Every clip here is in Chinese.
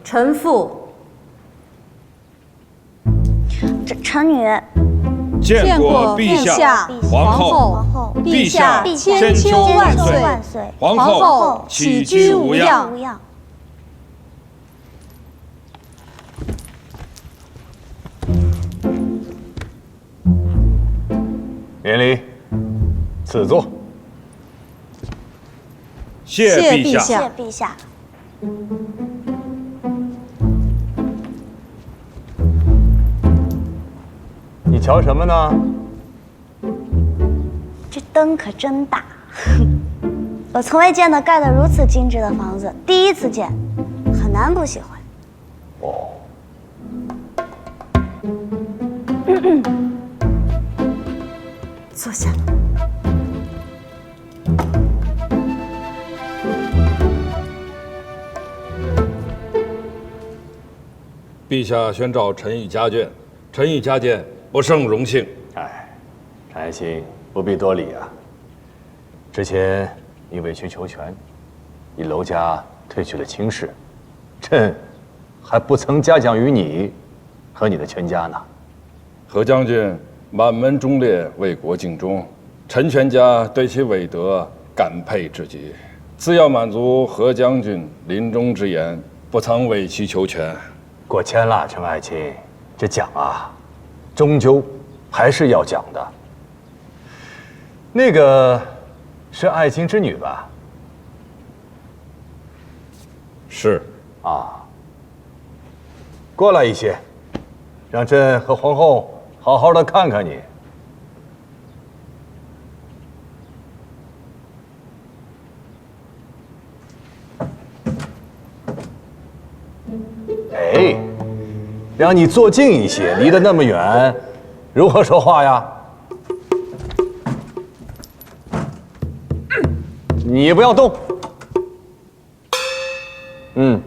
臣父。臣女见过陛下、皇后，陛下千秋万岁，皇后起居无恙。免礼，赐座。谢陛下。谢陛下。你瞧什么呢？这灯可真大，我从未见到盖得如此精致的房子，第一次见，很难不喜欢。哦。坐下。陛下宣召臣以家眷，臣以家见，不胜荣幸。哎，常爱卿不必多礼啊。之前你委曲求全，以娄家退去了卿士，朕还不曾嘉奖于你和你的全家呢。何将军满门忠烈，为国尽忠，臣全家对其伟德感佩至极。自要满足何将军临终之言，不曾委曲求全。过谦了，陈爱卿，这奖啊，终究还是要奖的。那个是爱卿之女吧？是啊。过来一些，让朕和皇后好好的看看你。哎，让你坐近一些，离得那么远，如何说话呀？你不要动。嗯。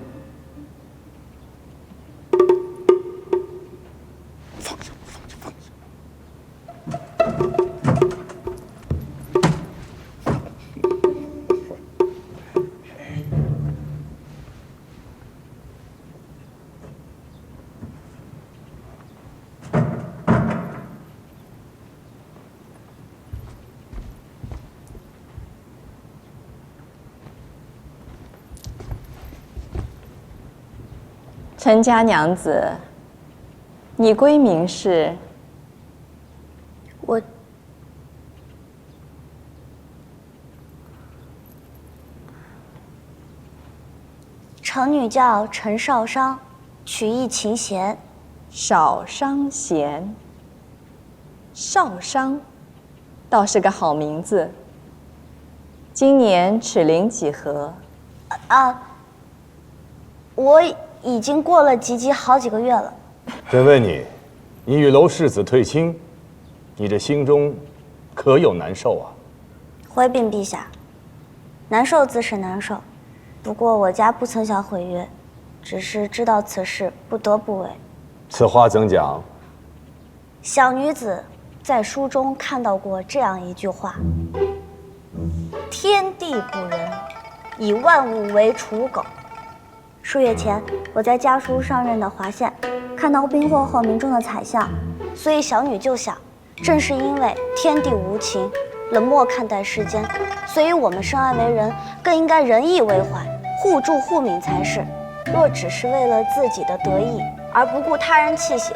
陈家娘子，你闺名是？我臣女叫陈少商，曲意琴弦。少商贤。少商，倒是个好名字。今年齿龄几何？我已经过了及笄好几个月了。朕问你，你与娄世子退亲，你这心中可有难受啊？回禀陛下，难受自是难受，不过我家不曾想毁约，只是知道此事不得不为。此话怎讲？小女子在书中看到过这样一句话：天地不仁，以万物为刍狗。数月前，我在家书上任的华县，看到兵祸后民众的惨象，所以小女就想，正是因为天地无情，冷漠看待世间，所以我们生而为人，更应该仁义为怀，互助互勉才是。若只是为了自己的得意而不顾他人气息，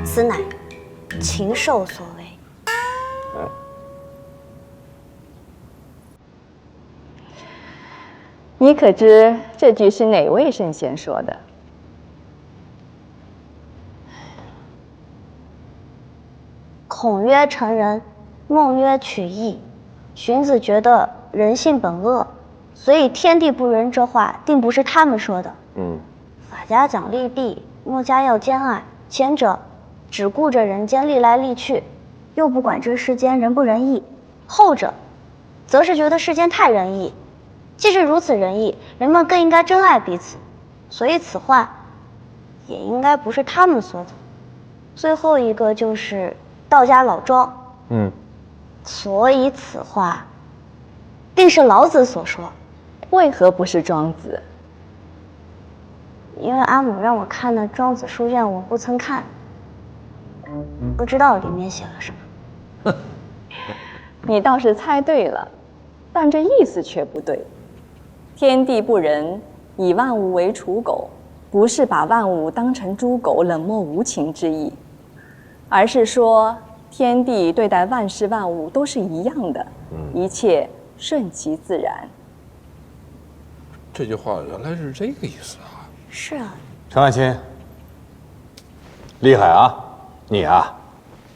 此乃禽兽所为。你可知这句是哪位圣贤说的？孔曰成仁，孟曰取义。荀子觉得人性本恶，所以天地不仁这话定不是他们说的。法家讲利弊，墨家要兼爱，前者只顾着人间利来利去，又不管这世间仁不仁义；后者则是觉得世间太仁义。既是如此仁义，人们更应该珍爱彼此，所以此话也应该不是他们说的。最后一个就是道家老庄，所以此话定是老子所说。为何不是庄子？因为阿母让我看的《庄子书卷》，我不曾看，不知道里面写了什么。你倒是猜对了，但这意思却不对。天地不仁，以万物为刍狗，不是把万物当成猪狗冷漠无情之意，而是说天地对待万事万物都是一样的，一切顺其自然。这句话原来是这个意思啊！是啊，陈爱卿，厉害啊！你啊，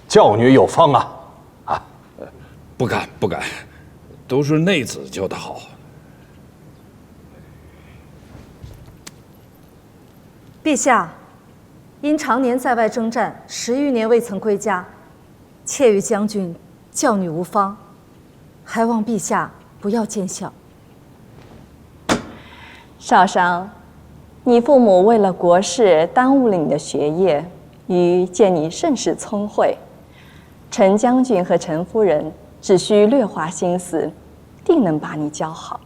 教女有方啊！不敢不敢，都是内子教的好。陛下，因常年在外征战，10余年未曾归家，妾与将军教女无方，还望陛下不要见笑。少商，你父母为了国事耽误了你的学业，余见你甚是聪慧，陈将军和陈夫人只需略花心思，定能把你教好。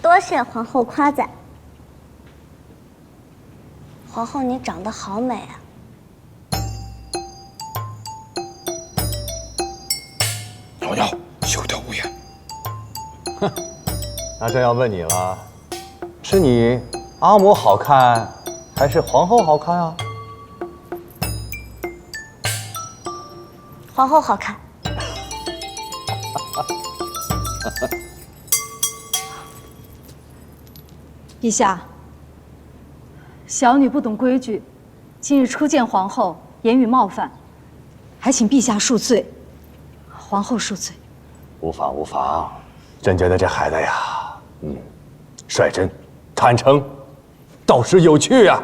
多谢皇后夸赞。皇后，你长得好美啊！老幺，休得无言。哼，那真要问你了，是你阿母好看，还是皇后好看啊？皇后好看。陛下，小女不懂规矩，今日初见皇后，言语冒犯，还请陛下恕罪。皇后恕罪。无妨无妨，朕觉得这孩子呀，率真、坦诚，倒是有趣啊。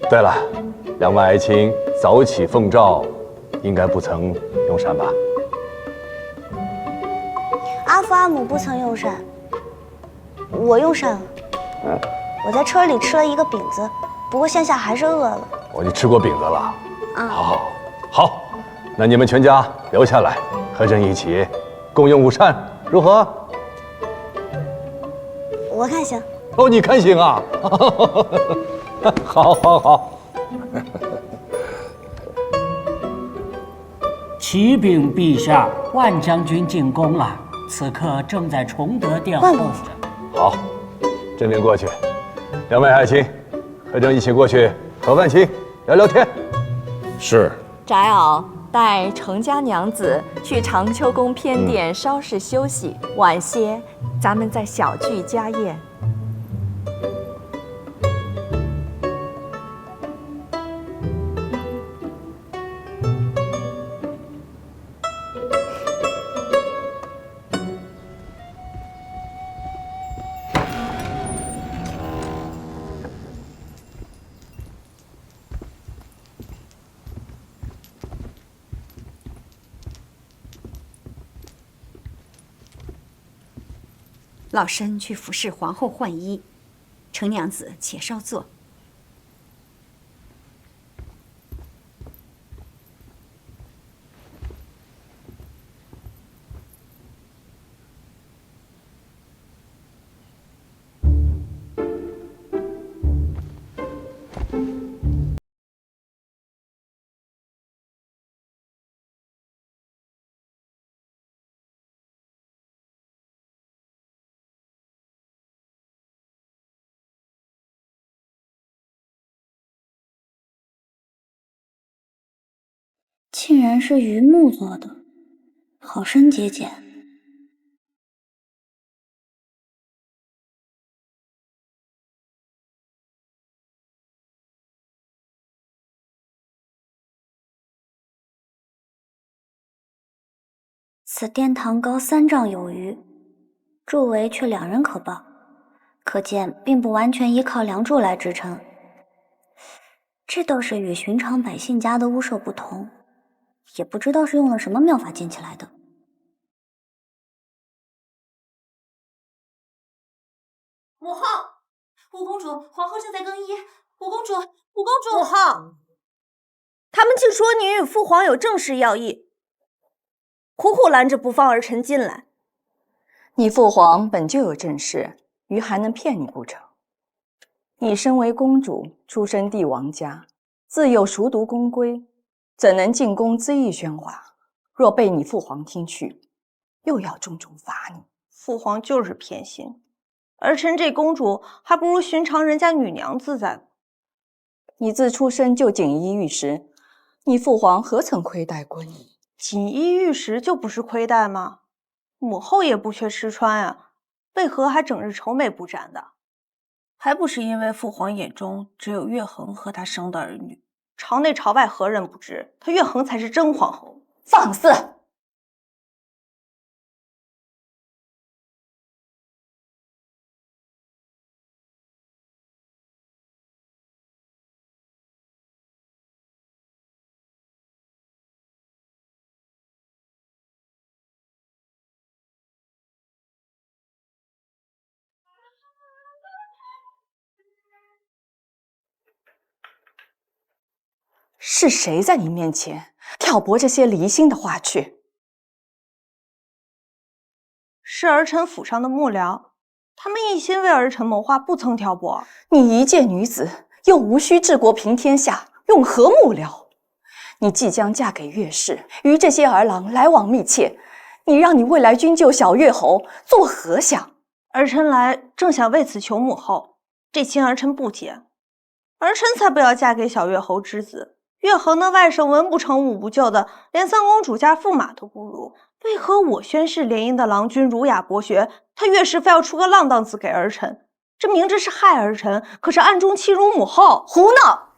对了，两位爱卿早起奉诏，应该不曾用膳吧？阿父阿母不曾用膳，我用膳了。我在车里吃了一个饼子，不过现下还是饿了。哦，你吃过饼子了？啊，好，那你们全家留下来，和朕一起共用午膳，如何？我看行。哦，你看行啊？好。启禀陛下，万将军进宫了，此刻正在崇德殿候着。好，朕便过去。两位爱卿，和朕一起过去和万卿聊聊天。是。翟敖带程家娘子去长秋宫偏殿稍事休息，晚些咱们再小聚家宴。老身去服侍皇后换衣，程娘子且稍坐。竟然是榆木做的，好生节俭。此殿堂高3丈有余，柱围却2人可抱，可见并不完全依靠梁柱来支撑。这倒是与寻常百姓家的屋舍不同，也不知道是用了什么妙法建起来的。母后，五公主，皇后正在更衣。五公主，母后，他们竟说你与父皇有正式要义，苦苦拦着不放儿臣进来。你父皇本就有正室，于还能骗你不成？你身为公主，出身帝王家，自有熟读宫规，怎能进宫恣意喧哗？若被你父皇听去，又要重重罚你。父皇就是偏心，儿臣这公主还不如寻常人家女娘自在。你自出生就锦衣玉食，你父皇何曾亏待过你？锦衣玉食就不是亏待吗？母后也不缺吃穿啊，为何还整日愁眉不展的？还不是因为父皇眼中只有月恒和他生的儿女，朝内朝外何人不知，他月恒才是真皇后。放肆！是谁在你面前挑拨这些离心的话去？是儿臣府上的幕僚，他们一心为儿臣谋划，不曾挑拨。你一介女子，又无需治国平天下，用何幕僚？你即将嫁给岳氏，与这些儿郎来往密切，你让你未来君舅小岳侯作何想？儿臣来正想为此求母后，这亲儿臣不解，儿臣才不要嫁给小岳侯之子。岳恒那外甥文不成武不就的，连三公主家驸马都不如，为何我宣室联姻的郎君儒雅博学，他岳氏非要出个浪荡子给儿臣？这明知是害儿臣，可是暗中欺辱母后。胡闹！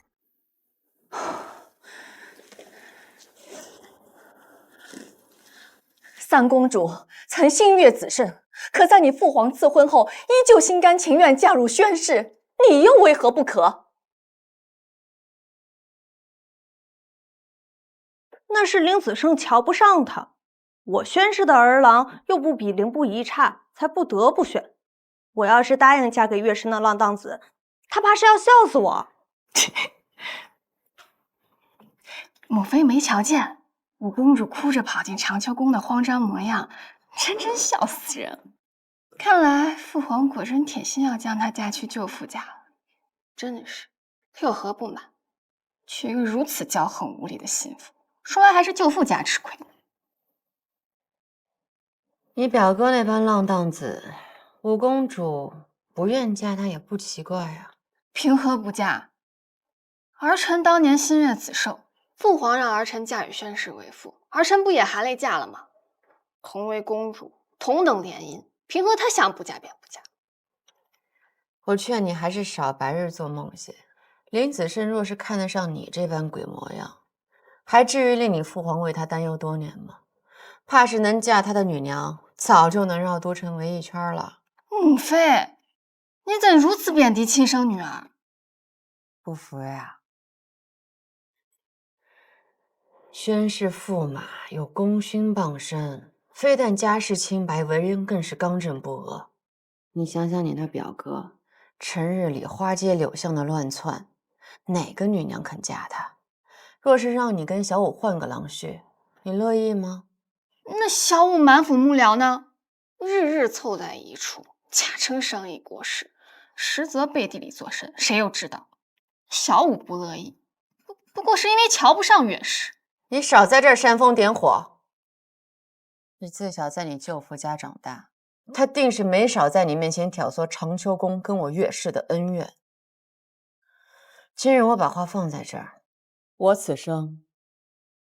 三公主曾心悦子胜，可在你父皇赐婚后，依旧心甘情愿嫁入宣室，你又为何不可？那是凌子胜瞧不上他，我宣氏的儿郎又不比凌不疑差，才不得不选。我要是答应嫁给岳氏那浪荡子，他怕是要笑死我。母妃没瞧见五公主哭着跑进长秋宫的慌张模样，真笑死人。看来父皇果真铁心要将她嫁去舅父家了，真的是，他有何不满？娶一个如此骄横无理的心腹，说来还是舅父家吃亏。你表哥那般浪荡子，五公主不愿嫁他也不奇怪啊。凭何不嫁？儿臣当年心悦子受，父皇让儿臣嫁与宣氏为妇，儿臣不也含泪嫁了吗？同为公主，同等联姻，凭何他想不嫁便不嫁？我劝你还是少白日做梦些。林子胜若是看得上你这般鬼模样，还至于令你父皇为他担忧多年吗？怕是能嫁他的女娘，早就能绕都城围一圈了。母妃，你怎如此贬低亲生女儿？不服呀？宣氏驸马有功勋傍身，非但家世清白，为人更是刚正不阿。你想想你那表哥，成日里花街柳巷的乱窜，哪个女娘肯嫁他？若是让你跟小五换个郎婿，你乐意吗？那小五满府幕僚呢？日日凑在一处，假称商议国事，实则背地里做甚，谁又知道？小五不乐意，不过是因为瞧不上岳氏。你少在这儿煽风点火。你自小在你舅父家长大，他定是没少在你面前挑唆长秋宫跟我岳氏的恩怨。今日我把话放在这儿，我此生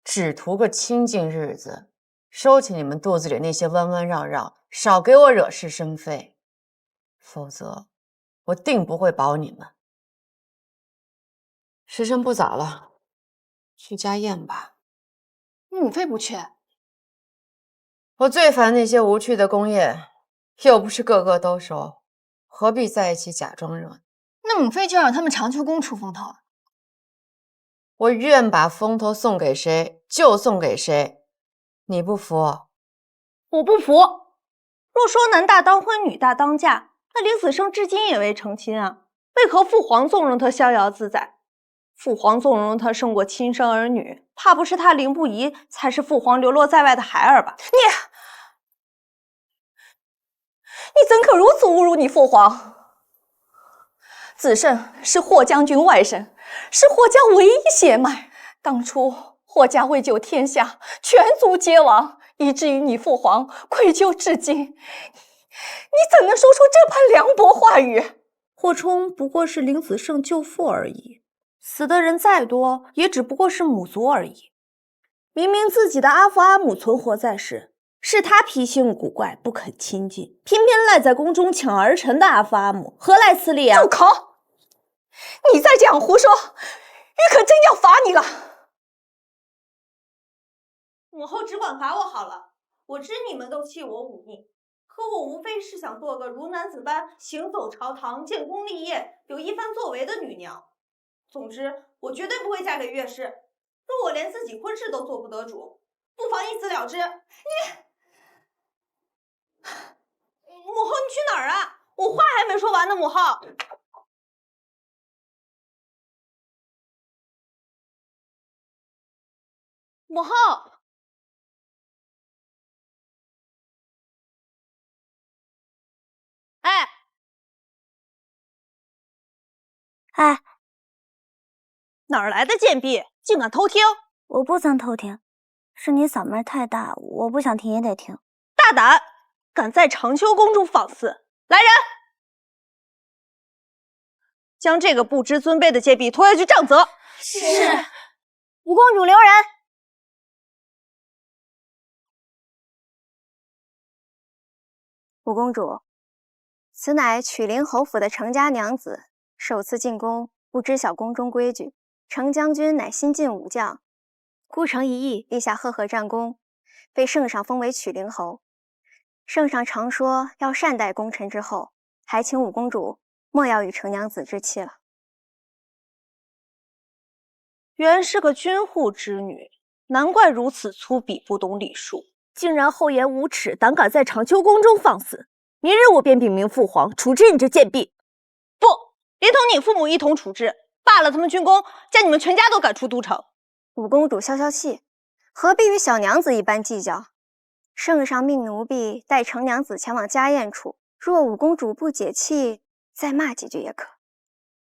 只图个清静日子，收起你们肚子里那些弯弯绕绕，少给我惹是生非，否则我定不会保你们。时辰不早了，去家宴吧。母妃不去。我最烦那些无趣的宫宴，又不是个个都熟，何必在一起假装热闹？那母妃就让他们长秋宫出风头。我愿把风头送给谁就送给谁，你不服？我不服。若说男大当婚，女大当嫁，那林子胜至今也未成亲啊，为何父皇纵容他逍遥自在？父皇纵容他胜过亲生儿女，怕不是他凌不疑才是父皇流落在外的孩儿吧？你怎可如此侮辱你父皇？子胜是霍将军外甥，是霍家唯一血脉。当初霍家为救天下，全族皆亡，以至于你父皇愧疚至今。你怎能说出这般凉薄话语？霍冲不过是林子胜舅父而已，死的人再多，也只不过是母族而已。明明自己的阿父阿母存活在世，是他脾性古怪，不肯亲近，偏偏赖在宫中抢儿臣的阿父阿母，何来此理啊？住口！你再这样胡说，玉可真要罚你了。母后只管罚我好了，我知你们都弃我忤逆，可我无非是想做个如男子般行走朝堂、建功立业、有一番作为的女娘。总之，我绝对不会嫁给岳氏。若我连自己婚事都做不得主，不妨一死了之。母后，你去哪儿啊？我话还没说完呢，母后。母后，哎，哪儿来的贱婢，竟敢偷听？我不曾偷听，是你嗓门太大，我不想听也得听。大胆，敢在长秋宫中放肆！来人，将这个不知尊卑的贱婢拖下去杖责。是。五公主留人。五公主，此乃曲陵侯府的程家娘子，首次进宫，不知晓宫中规矩。程将军乃新晋武将，孤城一役，立下赫赫战功，被圣上封为曲陵侯。圣上常说要善待功臣之后，还请五公主莫要与程娘子置气了。原是个军户之女，难怪如此粗鄙，不懂礼数，竟然厚颜无耻，胆敢在长秋宫中放肆。明日我便禀明父皇，处置你这贱婢。不，连同你父母一同处置，罢了他们军功，将你们全家都赶出都城。五公主消消气，何必与小娘子一般计较？圣上命奴婢带程娘子前往家宴处，若五公主不解气，再骂几句也可。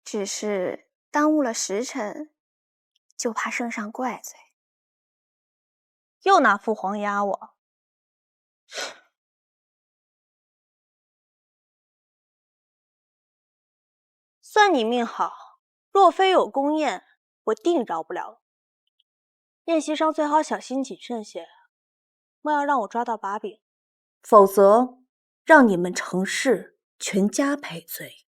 只是耽误了时辰，就怕圣上怪罪。又拿父皇压我。算你命好，若非有宫宴，我定饶不了。宴席上最好小心谨慎些，莫要让我抓到把柄，否则让你们程氏全家赔罪。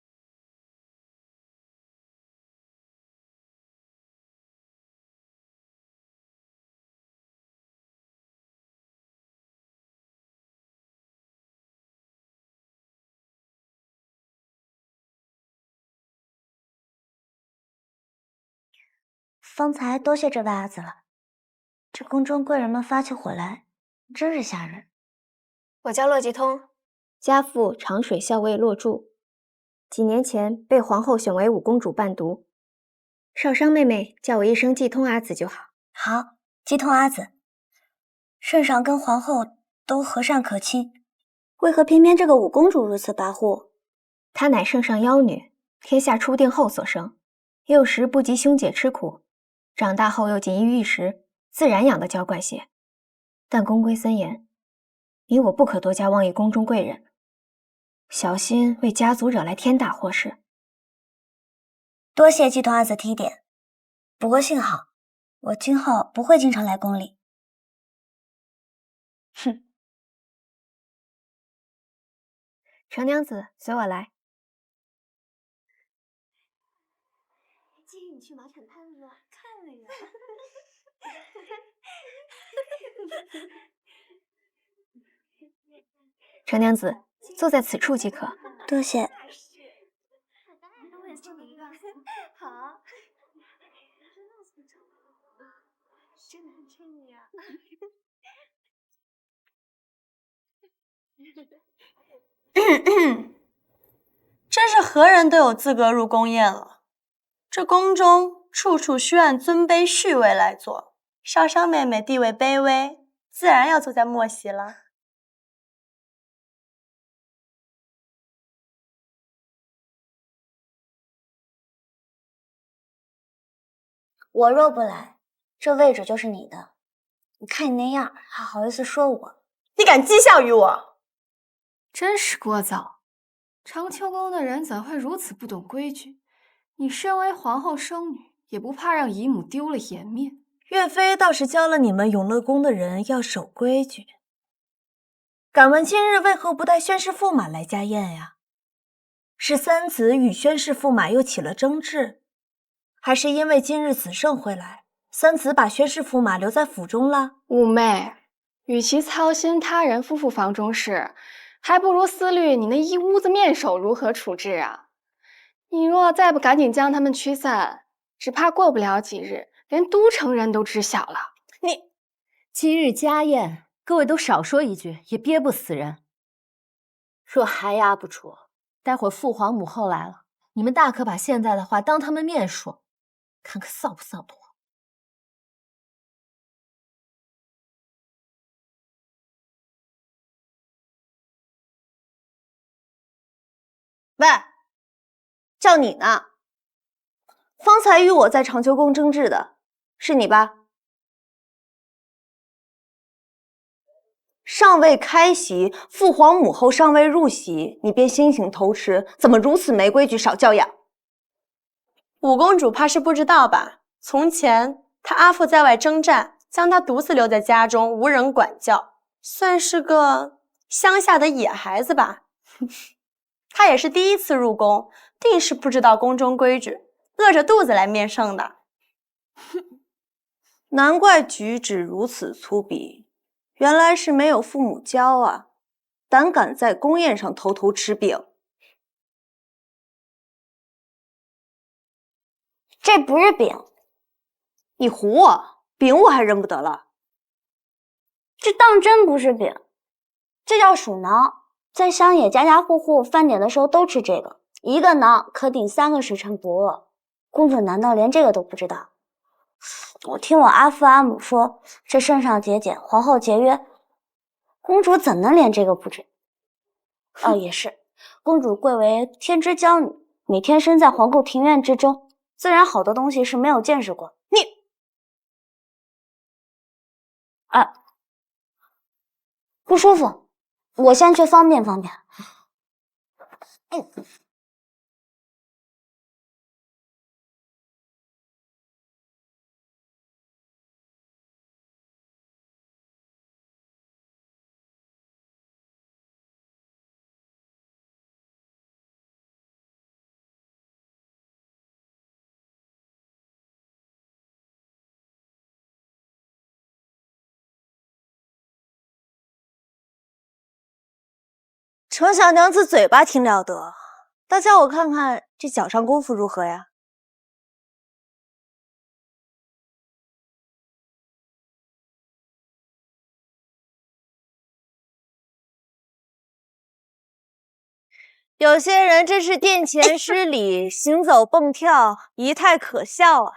方才多谢这位阿紫了，这宫中贵人们发起火来，真是吓人。我叫骆继通，家父长水校尉骆柱，几年前被皇后选为五公主伴读。少商妹妹叫我一声继通阿紫就好。好，继通阿紫。圣上跟皇后都和善可亲，为何偏偏这个五公主如此跋扈？她乃圣上妖女，天下初定后所生，幼时不及兄姐吃苦，长大后又锦衣玉食，自然养得娇惯些。但宫规森严，你我不可多加妄议宫中贵人，小心为家族惹来天大祸事。多谢继通阿紫提点，不过幸好我今后不会经常来宫里。哼，程娘子，随我来。建议你去马场看了，看了呀。程娘子，坐在此处即可。多谢。好。真的很衬你啊。真是何人都有资格入宫宴了。这宫中处处需按尊卑序位来坐，少商妹妹地位卑微，自然要坐在末席了。我若不来，这位置就是你的。你看你那样，还好意思说我？你敢讥笑于我？真是聒噪！长秋宫的人怎会如此不懂规矩？你身为皇后生女，也不怕让姨母丢了颜面？岳飞倒是教了你们永乐宫的人要守规矩。敢问今日为何不带宣室驸马来家宴呀？是三子与宣室驸马又起了争执，还是因为今日子胜会来，三子把宣室驸马留在府中了？五妹，与其操心他人夫妇房中事，还不如思虑你那一屋子面首如何处置啊！你若再不赶紧将他们驱散，只怕过不了几日，连都城人都知晓了。你今日家宴，各位都少说一句，也憋不死人。若还压不住，待会儿父皇母后来了，你们大可把现在的话当他们面说，看看臊不臊得慌。喂，叫你呢。方才与我在长秋宫争执的是你吧？尚未开席，父皇母后尚未入席，你便先行偷吃，怎么如此没规矩，少教养？五公主怕是不知道吧？从前她阿父在外征战，将她独自留在家中，无人管教，算是个乡下的野孩子吧。她也是第一次入宫，定是不知道宫中规矩，饿着肚子来面圣的。难怪举止如此粗鄙，原来是没有父母教啊！胆敢在宫宴上偷偷吃饼。这不是饼，你唬我，饼我还认不得了。这当真不是饼，这叫薯囊，在乡野家家户户饭点的时候都吃这个，一个囊可顶3个时辰不饿。公主难道连这个都不知道？我听我阿父阿母说，这圣上节俭，皇后节约，公主怎能连这个不知？哦，也是，公主贵为天之娇女，每天身在皇宫庭院之中，自然好多东西是没有见识过。你，不舒服，我先去方便方便。丞相娘子嘴巴挺了得，倒叫我看看这脚上功夫如何呀？有些人真是殿前失礼，行走蹦跳，仪态可笑啊！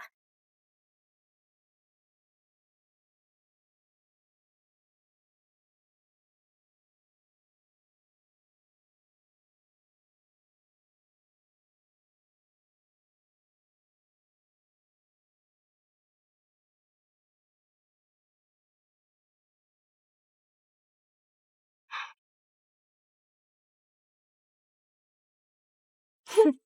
哼。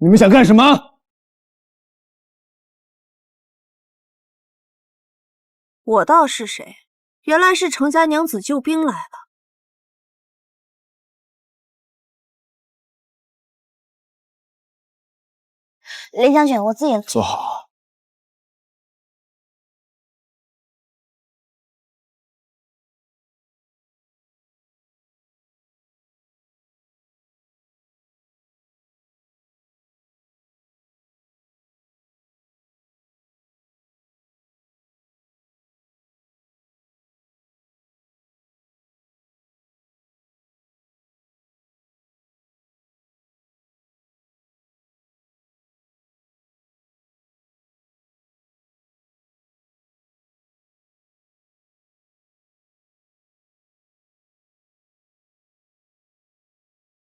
你们想干什么？我道是谁？原来是程家娘子救兵来了。林将军，我自己坐好。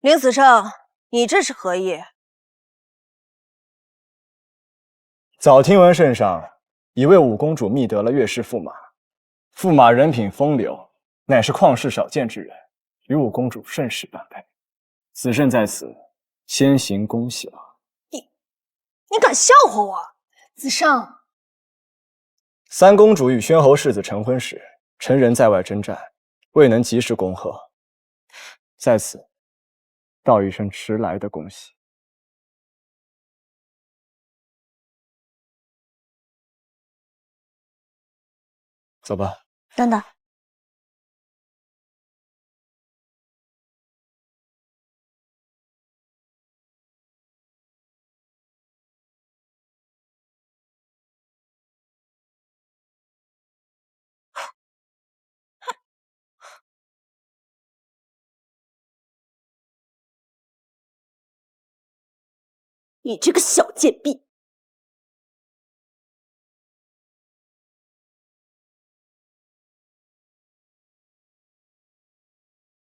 林子胜，你这是何意？早听闻圣上已为五公主觅得了岳氏驸马，驸马人品风流，乃是旷世少见之人，与五公主甚是般配。子胜在此先行恭喜了。你敢笑话我？子胜，三公主与宣侯世子成婚时，臣人在外征战，未能及时恭贺，在此道一声迟来的恭喜。走吧。等等，你这个小贱婢！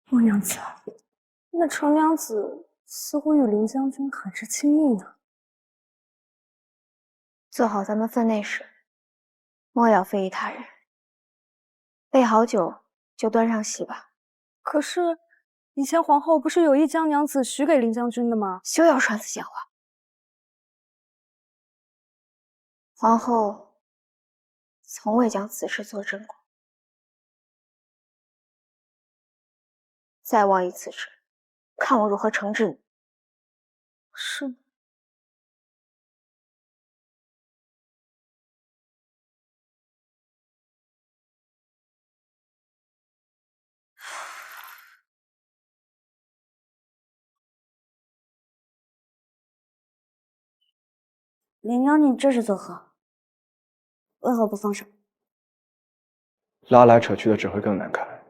莫娘子，那程娘子似乎与林将军很是亲密呢。做好咱们分内事，莫要非议他人。备好酒，就端上席吧。可是，以前皇后不是有意将娘子许给林将军的吗？休要耍此闲话。皇后从未将此事作证过。再妄议此事，看我如何惩治你。是。林将军这是作何？为何不放手？拉来扯去的只会更难看。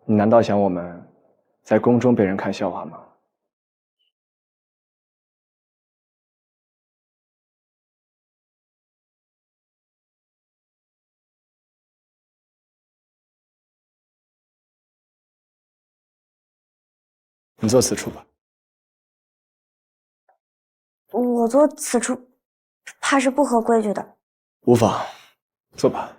你难道想我们在宫中被人看笑话吗？你坐此处吧。我坐此处，怕是不合规矩的。无妨，坐吧。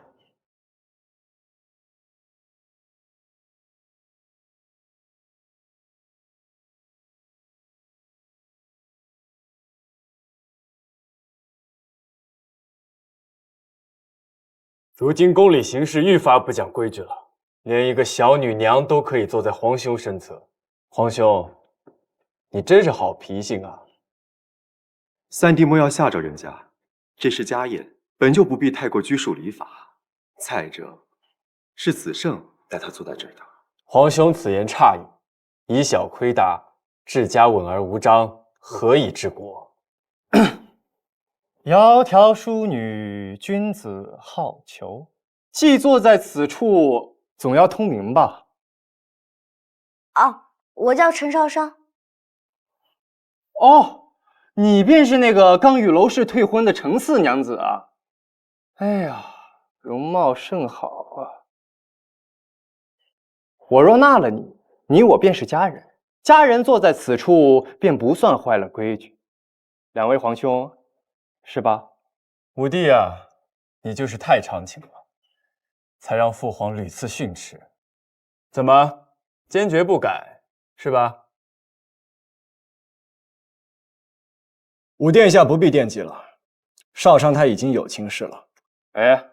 如今宫里行事愈发不讲规矩了，连一个小女娘都可以坐在皇兄身侧。皇兄，你真是好脾性啊！三弟莫要吓着人家，这是家宴，本就不必太过拘束礼法。再者，是子胜带他坐在这儿的。皇兄此言差矣，以小亏大，治家稳而无章，何以治国？窈窕淑女，君子好逑。既坐在此处，总要通明吧？哦，我叫陈少商。哦，你便是那个刚与娄氏退婚的程四娘子啊！哎呀，容貌甚好啊！我若纳了你，你我便是家人，家人坐在此处，便不算坏了规矩。两位皇兄。是吧，五弟啊，你就是太长情了，才让父皇屡次训斥。怎么，坚决不改，是吧？五殿下不必惦记了，少商他已经有亲事了。哎，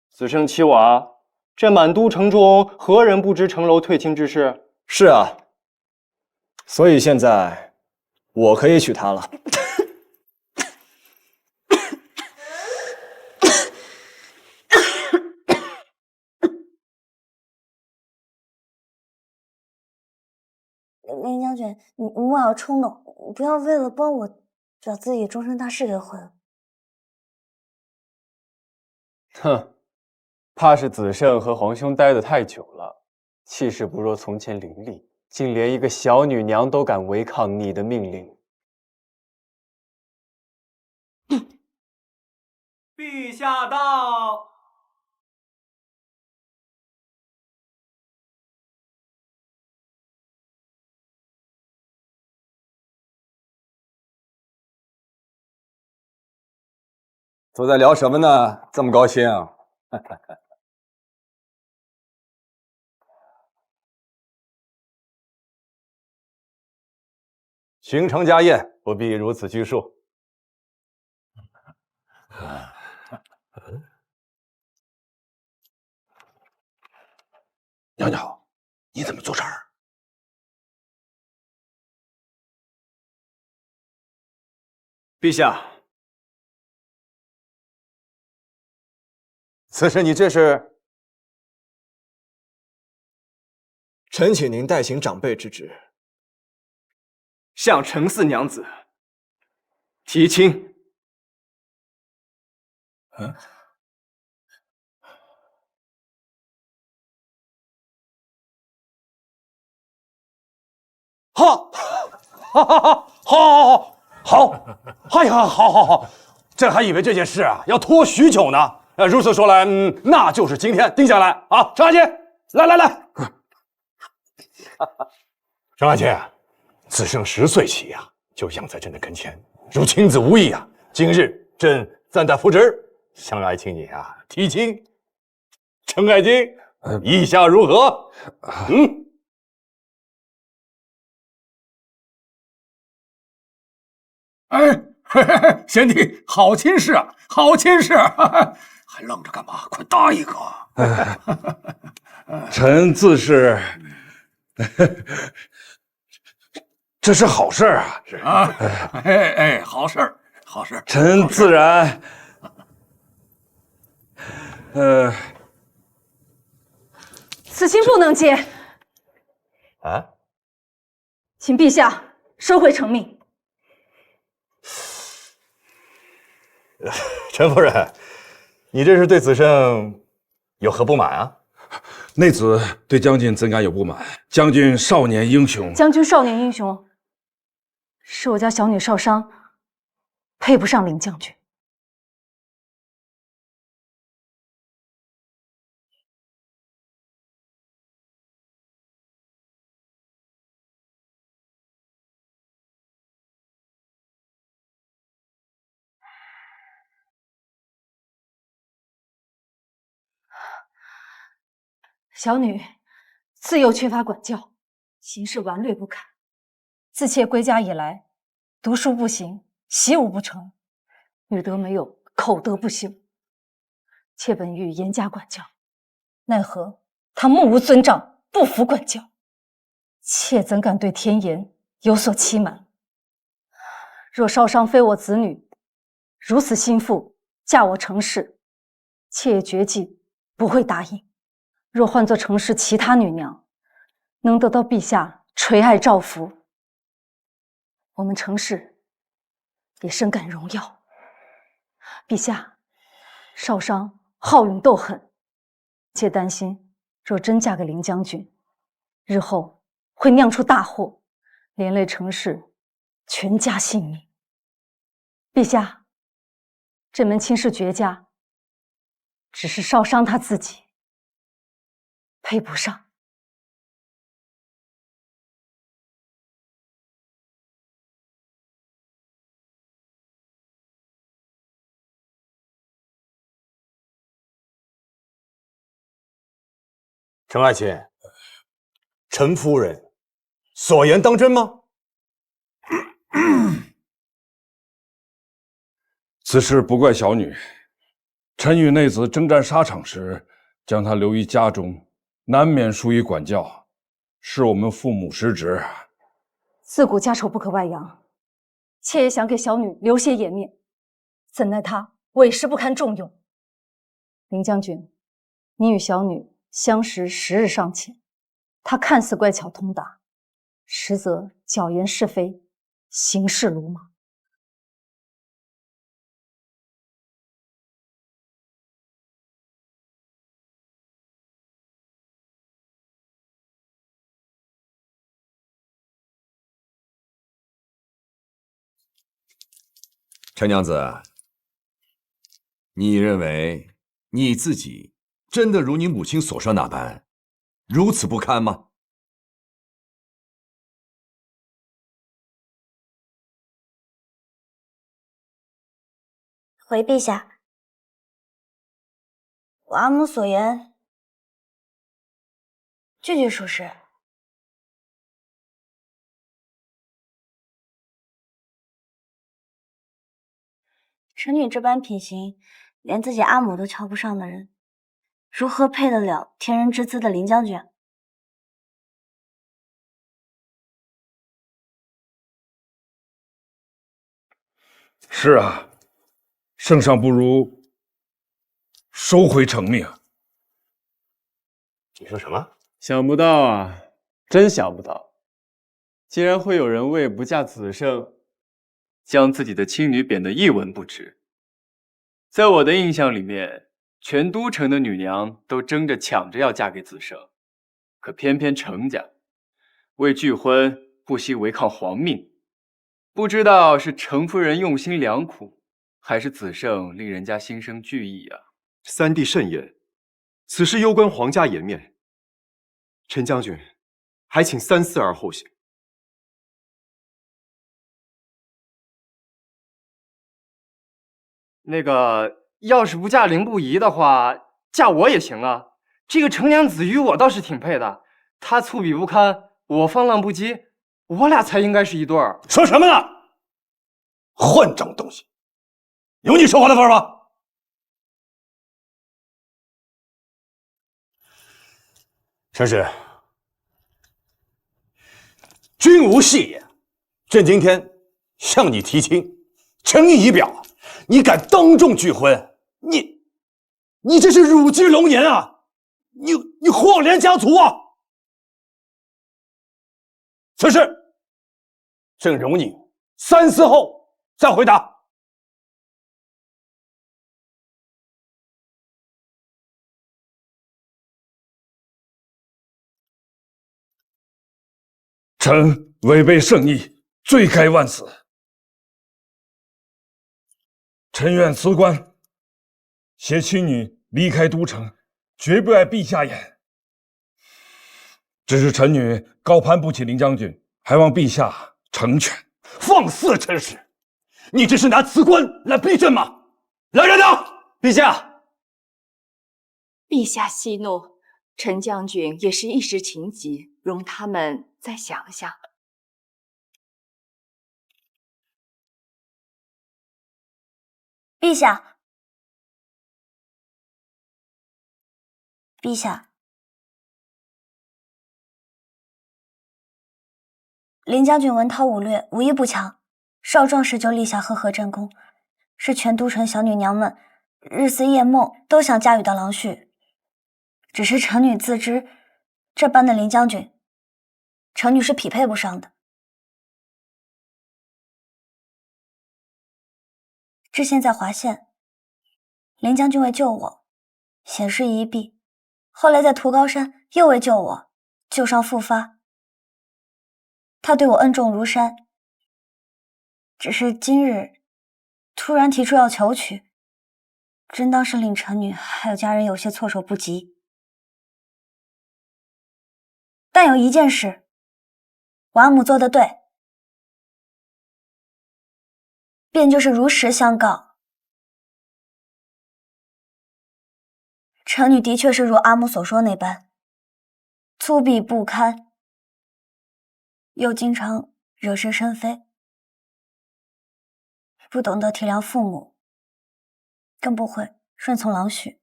子胜欺我啊！这满都城中，何人不知程楼退亲之事？是啊，所以现在我可以娶她了。林将军，你莫要冲动，不要为了帮我，把自己终身大事给毁了。哼，怕是子胜和皇兄待得太久了，气势不若从前凌厉，竟连一个小女娘都敢违抗你的命令。陛下到。都在聊什么呢？这么高兴？行程家宴，不必如此拘束。娘娘，你怎么坐这儿？陛下，此事你这是？臣请您代行长辈之职，向程四娘子提亲。好，哎呀，好，朕还以为这件事啊要拖许久呢。如此说来，那就是今天定下来啊。程爱卿，来，程爱卿，子胜10岁起呀，就养在朕的跟前，如亲子无异啊。今日朕暂代复职，向爱卿你啊提亲。程爱卿，意下如何？贤弟，好亲事啊，好亲事！还愣着干嘛？快答一个！臣自是，这是好事啊！是啊，好事，好事。臣自然，此亲不能接。啊？请陛下收回成命。陈夫人，你这是对子胜有何不满啊？内子对将军怎敢有不满？将军少年英雄，将军少年英雄，是我家小女少商，配不上林将军。小女自幼缺乏管教，行事顽劣不堪。自妾归家以来，读书不行，习武不成，女德没有，口德不修。妾本欲严加管教，奈何他目无尊长，不服管教。妾怎敢对天颜有所欺瞒？若少商非我子女，如此心腹嫁我程氏，妾也绝计不会答应。若换作程氏其他女娘，能得到陛下垂爱照拂，我们程氏也深感荣耀。陛下，少商好勇斗狠，妾担心若真嫁给林将军，日后会酿出大祸，连累程氏全家性命。陛下，这门亲事绝佳，只是少商他自己配不上。程爱卿，陈夫人所言当真吗？此事不怪小女。臣与内子征战沙场时，将她留于家中，难免疏于管教，是我们父母失职。自古家丑不可外扬，妾也想给小女留些颜面，怎奈她委实不堪重用。林将军，你与小女相识10日尚浅，她看似乖巧通达，实则巧言是非，行事鲁莽。陈娘子，你认为你自己真的如你母亲所说那般，如此不堪吗？回陛下，我阿母所言，句句属实。臣女这般品行，连自己阿母都瞧不上的人，如何配得了天人之姿的林将军？是啊，圣上不如收回成命。你说什么？想不到啊，真想不到，竟然会有人为不嫁子胜，将自己的亲女贬得一文不值。在我的印象里面，全都城的女娘都争着抢着要嫁给子胜，可偏偏程家为拒婚不惜违抗皇命。不知道是程夫人用心良苦，还是子胜令人家心生惧意啊。三弟慎言，此事攸关皇家颜面，陈将军还请三思而后行。那个，要是不嫁凌不疑的话，嫁我也行啊。这个程娘子与我倒是挺配的，她粗鄙不堪，我放浪不羁，我俩才应该是一对儿。说什么呢？混账东西，有你说话的份儿吗？陈氏，君无戏言。朕今天向你提亲，诚意已表，你敢当众拒婚，你这是辱居龙颜啊！你晃连家族啊！此事，朕容你三思后再回答。臣违背圣意，罪该万死。臣愿辞官，携妻女离开都城，绝不碍陛下眼。只是臣女高攀不起林将军，还望陛下成全。放肆，陈氏！你这是拿辞官来逼朕吗？来人呐！陛下，陛下息怒，陈将军也是一时情急，容他们再想想。陛下，陛下，林将军文韬武略，武艺不强，少壮时就立下赫赫战功，是全都城小女娘们日思夜梦都想驾驭的郎婿。只是臣女自知，这般的林将军，臣女是匹配不上的。之前在华县，林将军为救我，险事一避；后来在屠高山，又为救我，旧伤复发。他对我恩重如山，只是今日突然提出要求娶，真当是令臣女还有家人有些措手不及。但有一件事，我阿母做得对，便就是如实相告，臣女的确是如阿母所说那般，粗鄙不堪，又经常惹是生非，不懂得体谅父母，更不会顺从郎婿。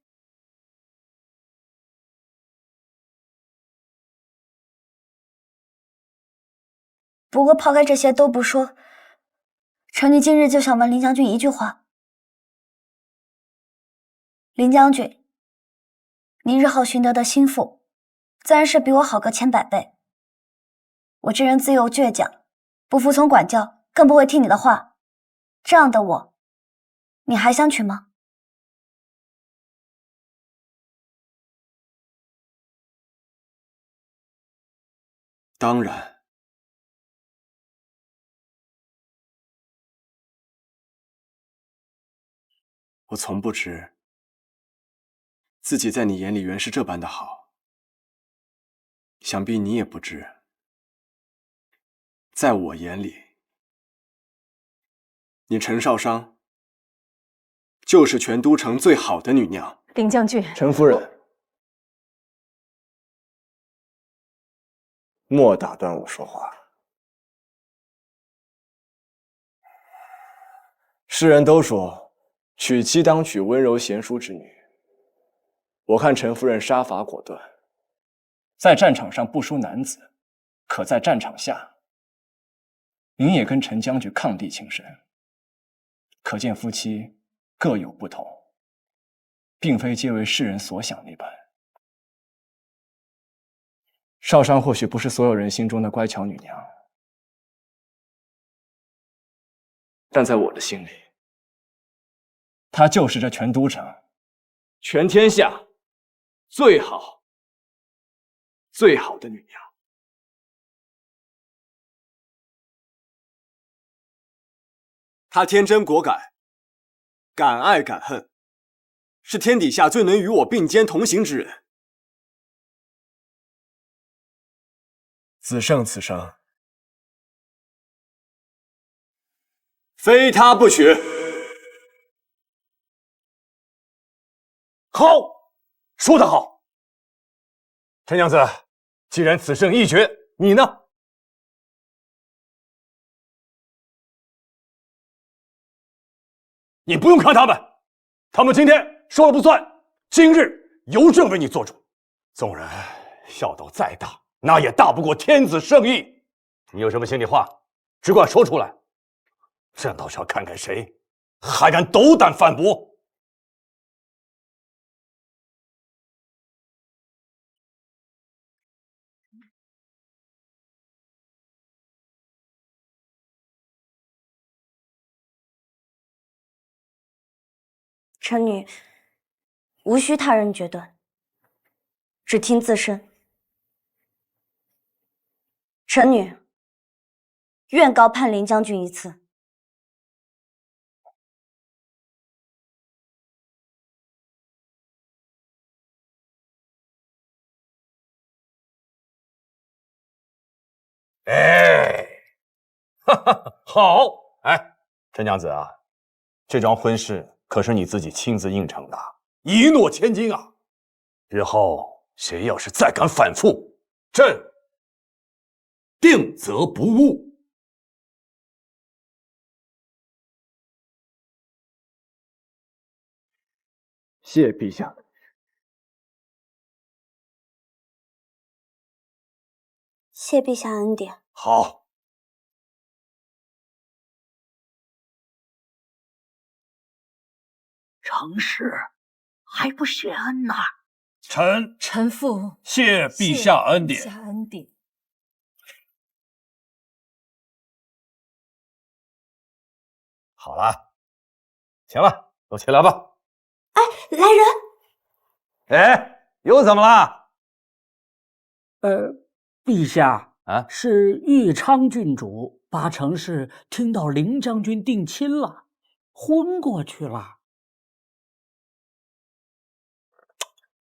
不过抛开这些都不说，臣女今日就想问林将军一句话。林将军，你日后寻得的心腹，自然是比我好个千百倍。我这人自幼倔强，不服从管教，更不会听你的话。这样的我，你还想娶吗？当然。我从不知自己在你眼里原是这般的好，想必你也不知，在我眼里，你陈少商就是全都城最好的女娘。林将军，陈夫人，莫打断我说话。世人都说，娶妻当娶温柔贤淑之女。我看陈夫人杀伐果断，在战场上不输男子，可在战场下，您也跟陈将军抗敌情深。可见夫妻各有不同，并非皆为世人所想那般。少商或许不是所有人心中的乖巧女娘，但在我的心里，她就是这全都城、全天下最好的女娘。她天真果敢，敢爱敢恨，是天底下最能与我并肩同行之人。子胜此生，非她不娶。好，说得好。陈娘子，既然此胜一决，你呢？你不用看他们，他们今天说了不算，今日由朕为你做主。纵然孝道再大，那也大不过天子圣意。你有什么心里话，只管说出来。朕倒是要看看谁还敢斗胆反驳。臣女无需他人决断，只听自身。臣女愿高攀林将军一次。哎，哈哈，好！哎，陈娘子啊，这桩婚事可是你自己亲自应承的，一诺千金啊！日后谁要是再敢反复，朕定责不误。谢陛下。谢陛下恩典。好。成事还不谢恩呐？臣父谢陛下恩典。下恩典。好了，行了，都起来吧。哎，来人！哎，又怎么了？陛下啊，是义昌郡主八成是听到林将军定亲了，昏过去了。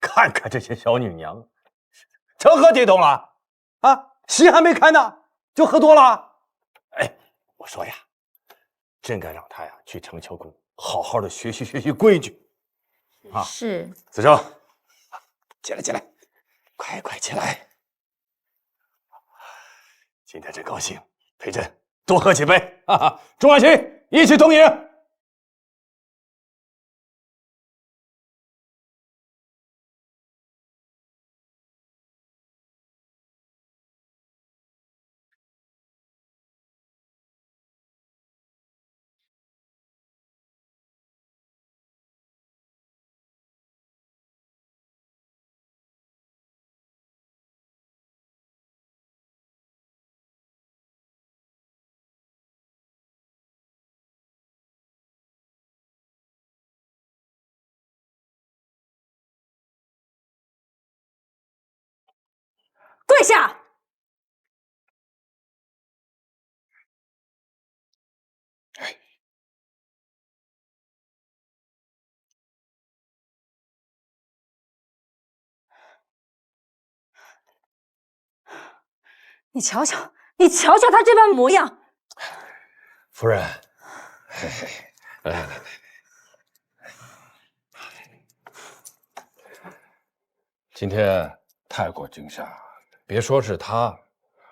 看看这些小女娘，成何体统了？啊，席还没开呢，就喝多了。哎，我说呀，真该让她呀去承秋宫，好好的学习规矩。啊，是。子胜，起来，快起来！今天真高兴，陪朕多喝几杯，哈哈！众爱卿一起同饮。跪下！你瞧瞧他这般模样。夫人，来，今天太过惊吓，别说是他，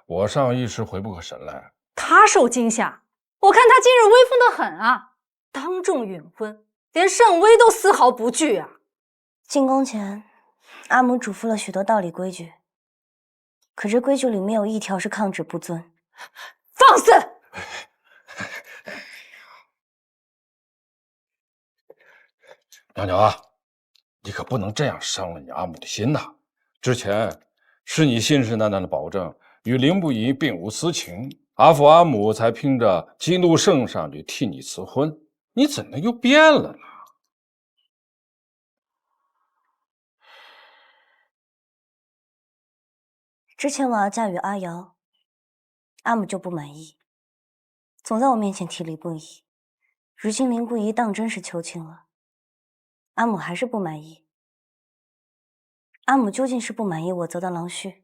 我上一时回不过神来。他受惊吓，我看他今日威风得很啊，当众允婚，连圣威都丝毫不惧啊。进宫前，阿母嘱咐了许多道理规矩，可这规矩里没有一条是抗旨不遵。放肆！娘娘啊，你可不能这样伤了你阿母的心呐！之前是你信誓旦旦的保证与凌不疑并无私情，阿父阿母才凭着激怒圣上去替你辞婚，你怎能又变了呢？之前我要嫁与阿瑶，阿母就不满意，总在我面前提凌不疑。如今凌不疑当真是求亲了，阿母还是不满意。阿母究竟是不满意我择的郎婿，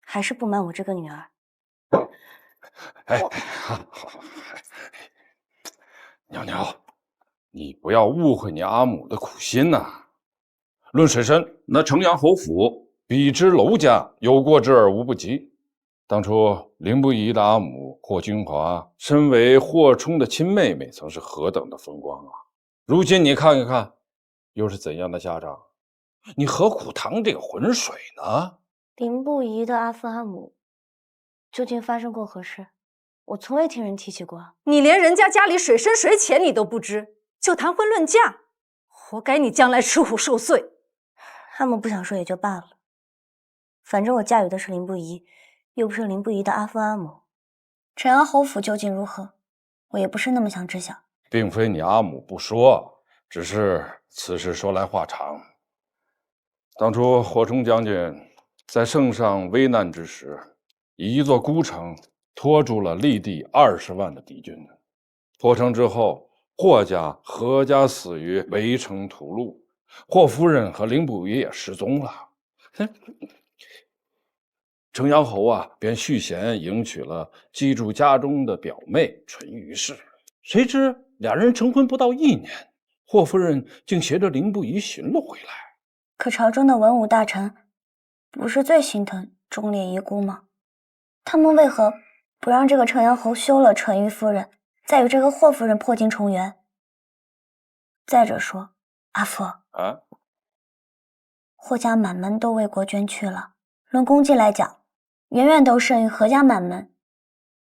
还是不满我这个女儿？哎，娘娘，你不要误会你阿母的苦心呐。论水深，那城阳侯府比之娄家有过之而无不及。当初凌不疑的阿母霍君华，身为霍冲的亲妹妹，曾是何等的风光啊！如今你看一看，又是怎样的下场？你何苦趟这个浑水呢？凌不疑的阿父阿母究竟发生过何事？我从未听人提起过。你连人家家里水深水浅你都不知，就谈婚论嫁，活该你将来吃苦受罪。阿母不想说也就罢了，反正我嫁与的是凌不疑，又不是凌不疑的阿父阿母。城阳侯府究竟如何，我也不是那么想知晓。并非你阿母不说，只是此事说来话长。当初霍冲将军在圣上危难之时，以一座孤城拖住了立地20万的敌军。破城之后，霍家、何家死于围城屠戮，霍夫人和凌不疑也失踪了。城阳侯啊，便续弦迎娶了寄住家中的表妹淳于氏。谁知俩人成婚不到1年，霍夫人竟携着凌不疑寻了回来。可朝中的文武大臣不是最心疼忠烈遗孤吗？他们为何不让这个城阳侯休了淳于夫人，再与这个霍夫人破镜重圆？再者说，阿父啊，霍家满门都为国捐躯了，论功绩来讲，远远都胜于何家满门。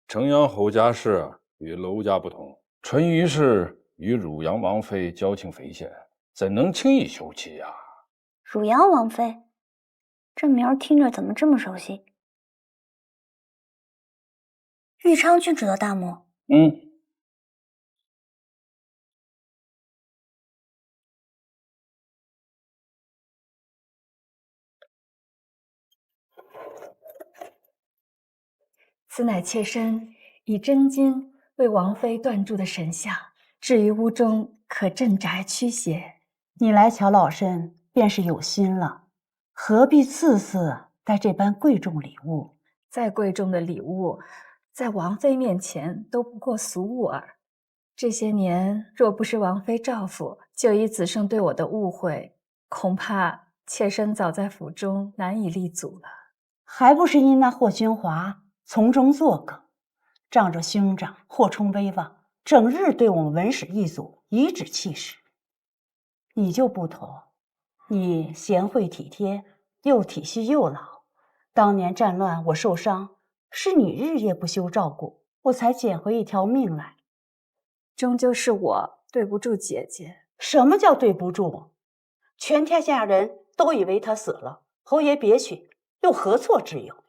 城阳侯家世与娄家不同，淳于氏与汝阳王妃交情匪浅，怎能轻易休妻呀？汝阳王妃，这名儿听着怎么这么熟悉？豫昌郡主的大母。此乃妾身以真金为王妃锻铸的神像，置于屋中，可镇宅驱邪。你来瞧老身，便是有心了，何必次次带这般贵重礼物？再贵重的礼物，在王妃面前都不过俗物耳。这些年，若不是王妃照拂，就以子胜对我的误会，恐怕妾身早在府中难以立足了。还不是因那霍君华从中作梗，仗着兄长霍冲威望，整日对我们文史一族颐指气使。你就不同，你贤惠体贴，又体恤幼老。当年战乱我受伤，是你日夜不休照顾，我才捡回一条命来。终究是我对不住姐姐。什么叫对不住？全天下人都以为他死了，侯爷别娶，又何错之有？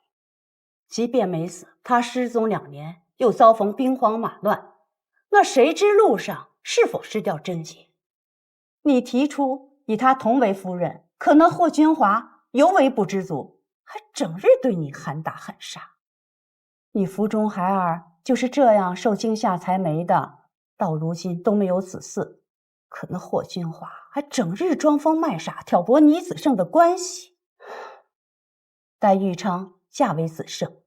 即便没死，他失踪2年，又遭逢兵荒马乱，那谁知路上是否失掉贞洁？你提出以他同为夫人，可那霍君华尤为不知足，还整日对你喊打喊杀。你腹中孩儿就是这样受惊吓才没的，到如今都没有子嗣。可那霍君华还整日装疯卖傻，挑拨你子胜的关系。待豫昌嫁为子胜，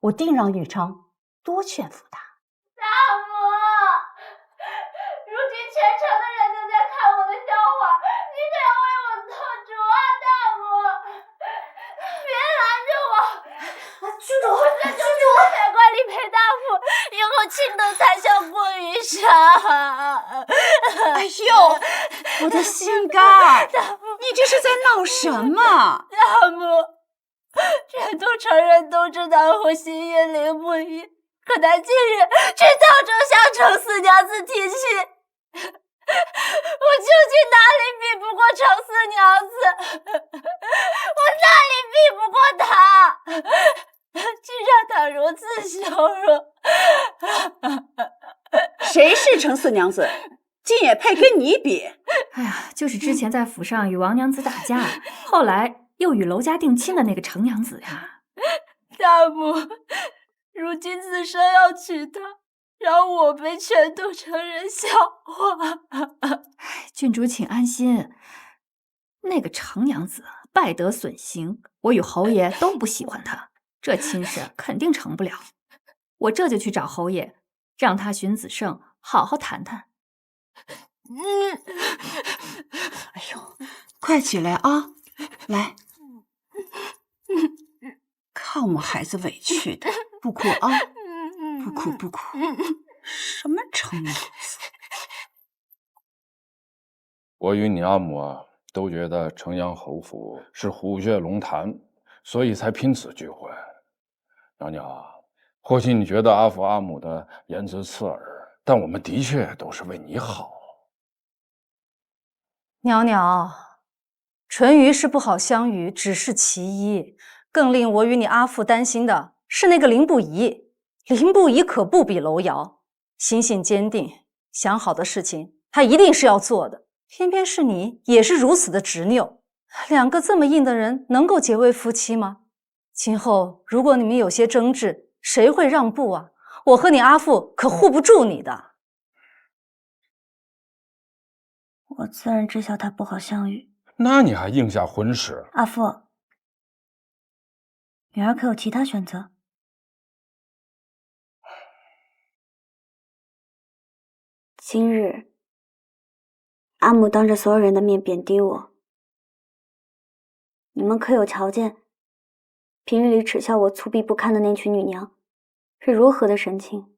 我定让豫昌多劝服他。大母，如今全城的人都在看我的笑话，你可要为我做主啊，大母！郡主，别怪李裴大夫，以后请得才小过于杀。哎呦，我的心肝！你这是在闹什么？大母，全都承认东芝大夫心意灵不一，可他近日去曹州向程四娘子提亲，我究竟哪里比不过程四娘子？我哪里比不过她？竟让她如此羞辱！谁是程四娘子？竟也配跟你比？哎呀，就是之前在府上与王娘子打架，后来又与娄家定亲的那个程娘子呀。大母，如今子生要娶她，让我辈全都成人笑话。郡主请安心，那个程娘子败德损行，我与侯爷都不喜欢她，这亲事肯定成不了。我这就去找侯爷，让他寻子胜好好谈谈。哎呦，快起来啊！来，看我们孩子委屈的，不哭啊！不哭不哭。什么程娘子？我与你阿母都觉得城阳侯府是虎穴龙潭，所以才拼死拒婚。娘娘，或许你觉得阿父阿母的言辞刺耳，但我们的确都是为你好。娘娘，淳于是不好相与，只是其一。更令我与你阿父担心的是那个林不疑。林不疑可不比楼瑶，心性坚定，想好的事情他一定是要做的。偏偏是你也是如此的执拗，两个这么硬的人能够结为夫妻吗？今后如果你们有些争执，谁会让步啊？我和你阿父可护不住你的。我自然知晓他不好相与，那你还应下婚事？阿父，女儿可有其他选择？今日，阿母当着所有人的面贬低我，你们可有瞧见平日里耻笑我粗鄙不堪的那群女娘是如何的神情？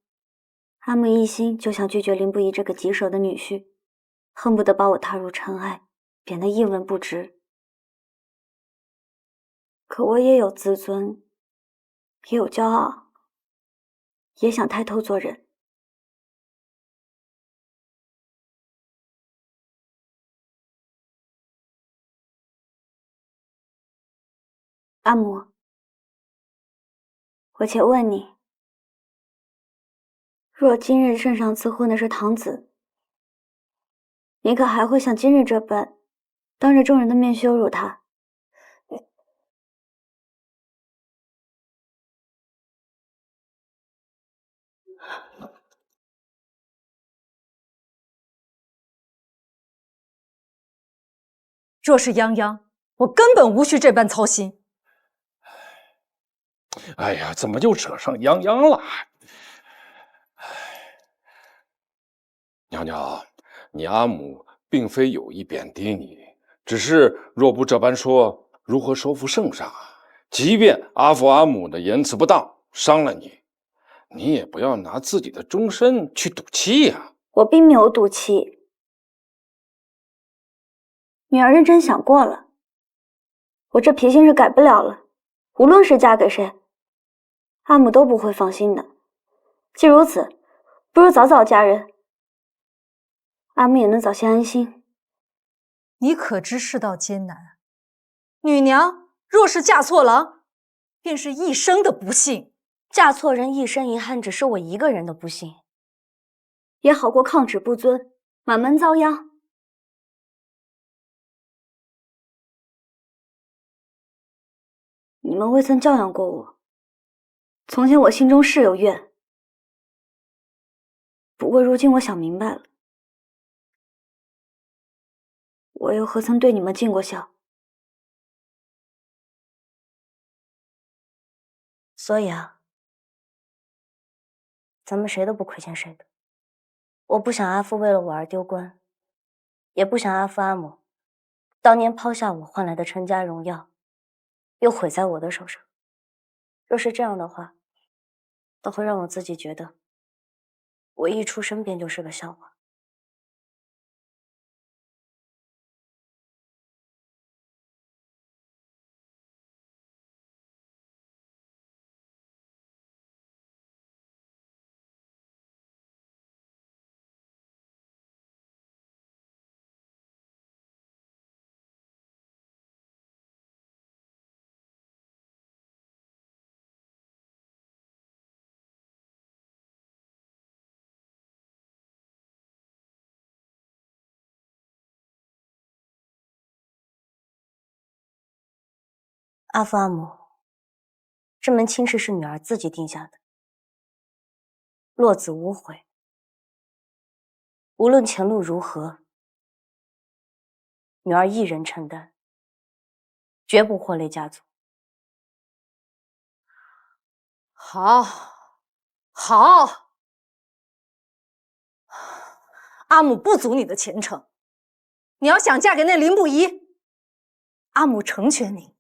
阿母一心就想拒绝林不疑这个棘手的女婿，恨不得把我踏入尘埃，贬得一文不值。可我也有自尊，也有骄傲，也想抬头做人。阿母，我且问你，若今日圣上赐婚的是堂子，你可还会像今日这般，当着众人的面羞辱他？若是泱泱，我根本无需这般操心。哎呀，怎么就扯上泱泱了？娘娘，你阿母并非有意贬低你，只是若不这般说，如何收服圣上啊？即便阿父阿母的言辞不当，伤了你，你也不要拿自己的终身去赌气呀。我并没有赌气，女儿认真想过了，我这脾性是改不了了，无论是嫁给谁，阿母都不会放心的。既如此，不如早早嫁人，阿母也能早些安心。你可知世道艰难，女娘若是嫁错郎，便是一生的不幸。嫁错人一生遗憾，只是我一个人的不幸，也好过抗旨不遵，满门遭殃。你们未曾教养过我，从前我心中是有怨，不过如今我想明白了，我又何曾对你们尽过孝？所以啊，咱们谁都不亏欠谁的。我不想阿父为了我而丢官，也不想阿父阿母当年抛下我换来的陈家荣耀又毁在我的手上。若是这样的话，倒会让我自己觉得，我一出生便就是个笑话。阿父阿母，这门亲事是女儿自己定下的，落子无悔。无论前路如何，女儿一人承担，绝不祸累家族。好，好，阿母不阻你的前程。你要想嫁给那林不疑，阿母成全你。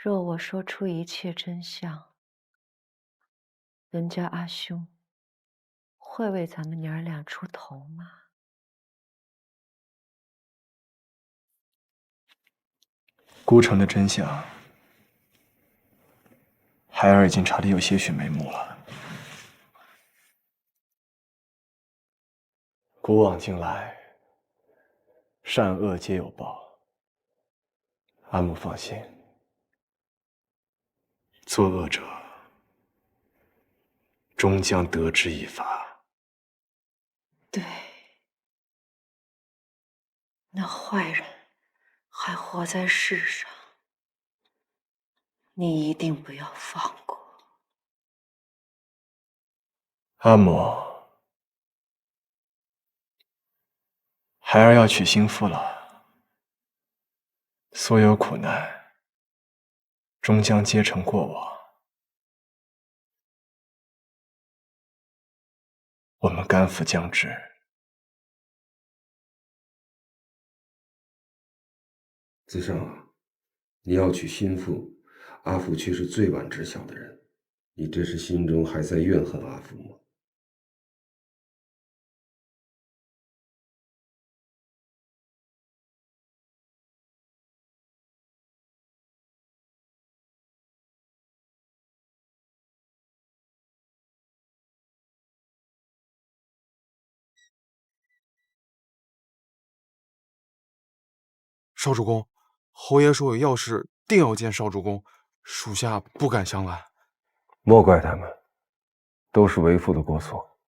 若我说出一切真相，人家阿兄会为咱们娘儿俩出头吗？孤城的真相，孩儿已经查得有些许眉目了。古往今来，善恶皆有报。阿母放心，作恶者终将得之以罚。对，那坏人还活在世上，你一定不要放过。阿母，孩儿要娶新妇了，所有苦难终将皆成过往。我们甘父将至。子胜啊，你要娶新妇，阿父却是最晚知晓的人，你这是心中还在怨恨阿父吗？少主公，侯爷说有要事，定要见少主公，属下不敢相拦。莫怪他们，都是为父的过错。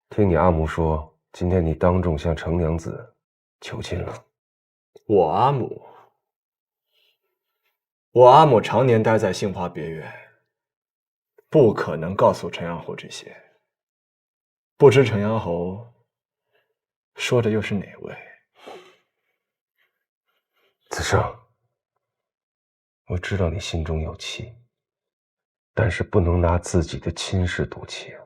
听你阿母说，今天你当众向程娘子求亲了。我阿母常年待在杏花别院，不可能告诉程阳侯这些。不知程阳侯说的又是哪位？子胜，我知道你心中有气，但是不能拿自己的亲事赌气啊。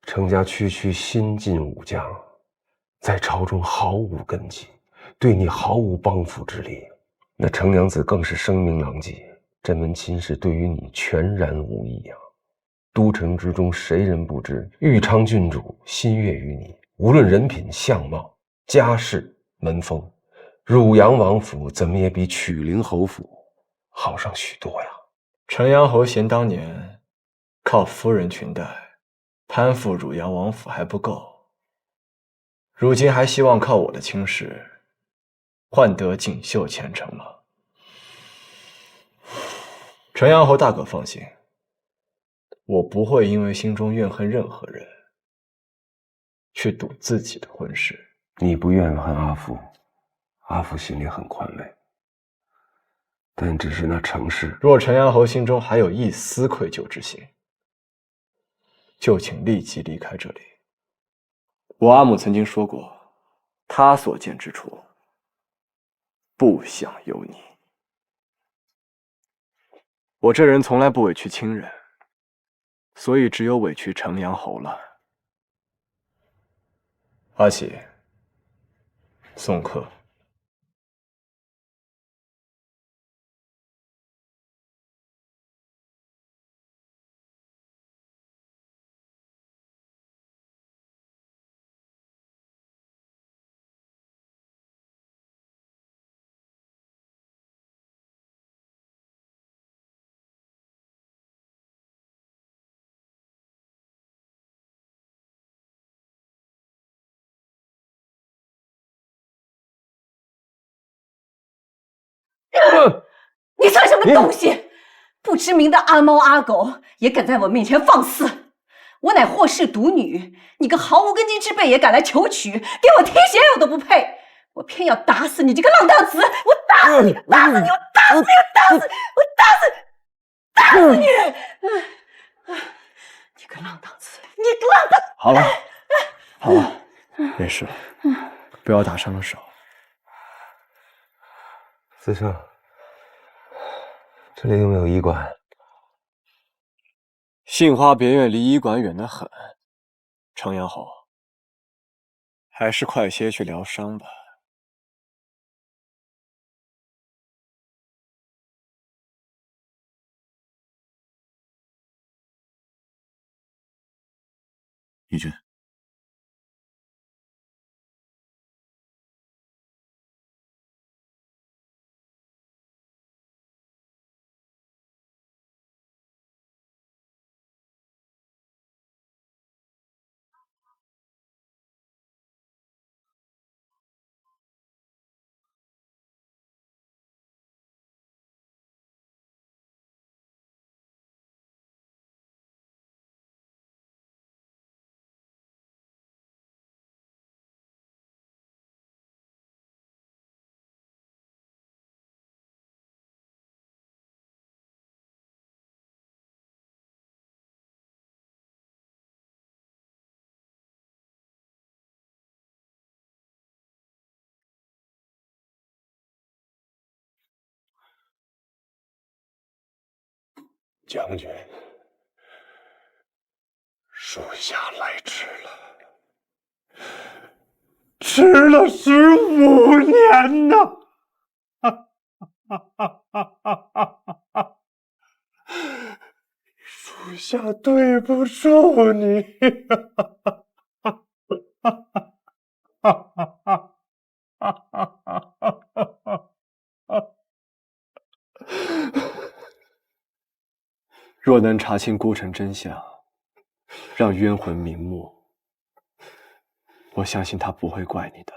程家区区新晋武将，在朝中毫无根基，对你毫无帮扶之力。那程娘子更是声名狼藉，这门亲事对于你全然无益啊。都城之中，谁人不知？豫昌郡主心悦于你，无论人品、相貌、家世、门风，汝阳王府怎么也比曲陵侯府好上许多呀。城阳侯嫌当年靠夫人裙带攀附汝阳王府还不够，如今还希望靠我的亲事换得锦绣前程吗？城阳侯大可放心，我不会因为心中怨恨任何人，去赌自己的婚事。你不怨恨阿父，阿父心里很宽慰，但只是那程氏。若城阳侯心中还有一丝愧疚之心，就请立即离开这里。我阿母曾经说过，她所见之处，不想有你。我这人从来不委屈亲人，所以只有委屈城阳侯了。阿喜，送客。你算什么东西？不知名的阿猫阿狗也敢在我面前放肆！我乃霍氏独女，你个毫无根基之辈也敢来求娶，给我提鞋我都不配！我偏要打死你这个浪荡子！我打死你！打死你！我打死你！我打死你！我打死你！你个浪荡子！你个浪荡！好了，好了，没事了，不要打伤了手。子胜，这里有没有医馆？杏花别院离医馆远得很，城阳侯，还是快些去疗伤吧。义军，将军，属下来迟了，迟了15年呐！属下对不住你。若能查清孤城真相，让冤魂瞑目，我相信他不会怪你的。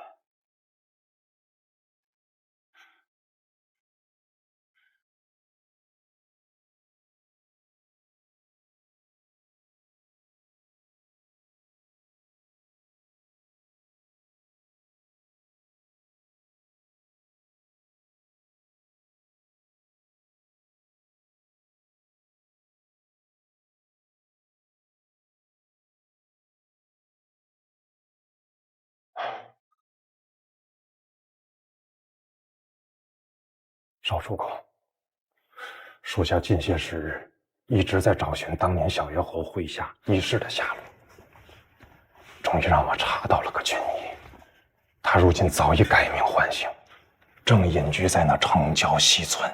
少主公，属下近些时日一直在找寻当年小月侯麾下义士的下落，终于让我查到了个军医，他如今早已改名换姓，正隐居在那城郊西村。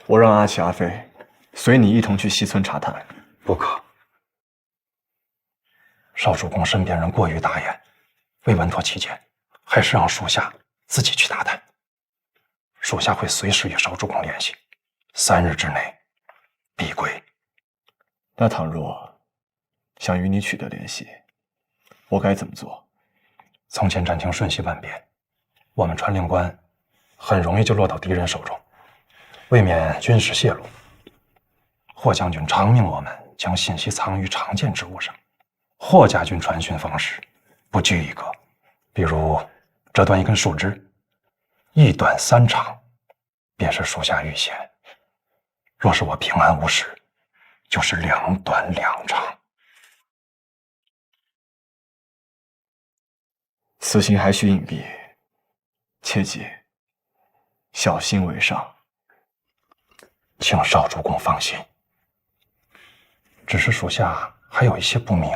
我让阿启、阿飞随你一同去西村查探。不可，少主公身边人过于大言，为稳妥起见，还是让属下自己去打探。属下会随时与少主公联系，3日之内必归。那倘若想与你取得联系，我该怎么做？从前战情瞬息万变，我们传令官很容易就落到敌人手中。为免军事泄露，霍将军常命我们将信息藏于常见之物上。霍家军传讯方式不拘一格，比如折断一根树枝，一短3长，便是属下预先；若是我平安无事，就是2短2长。此行还需隐蔽，切记小心为上。请少主公放心。只是属下还有一些不明，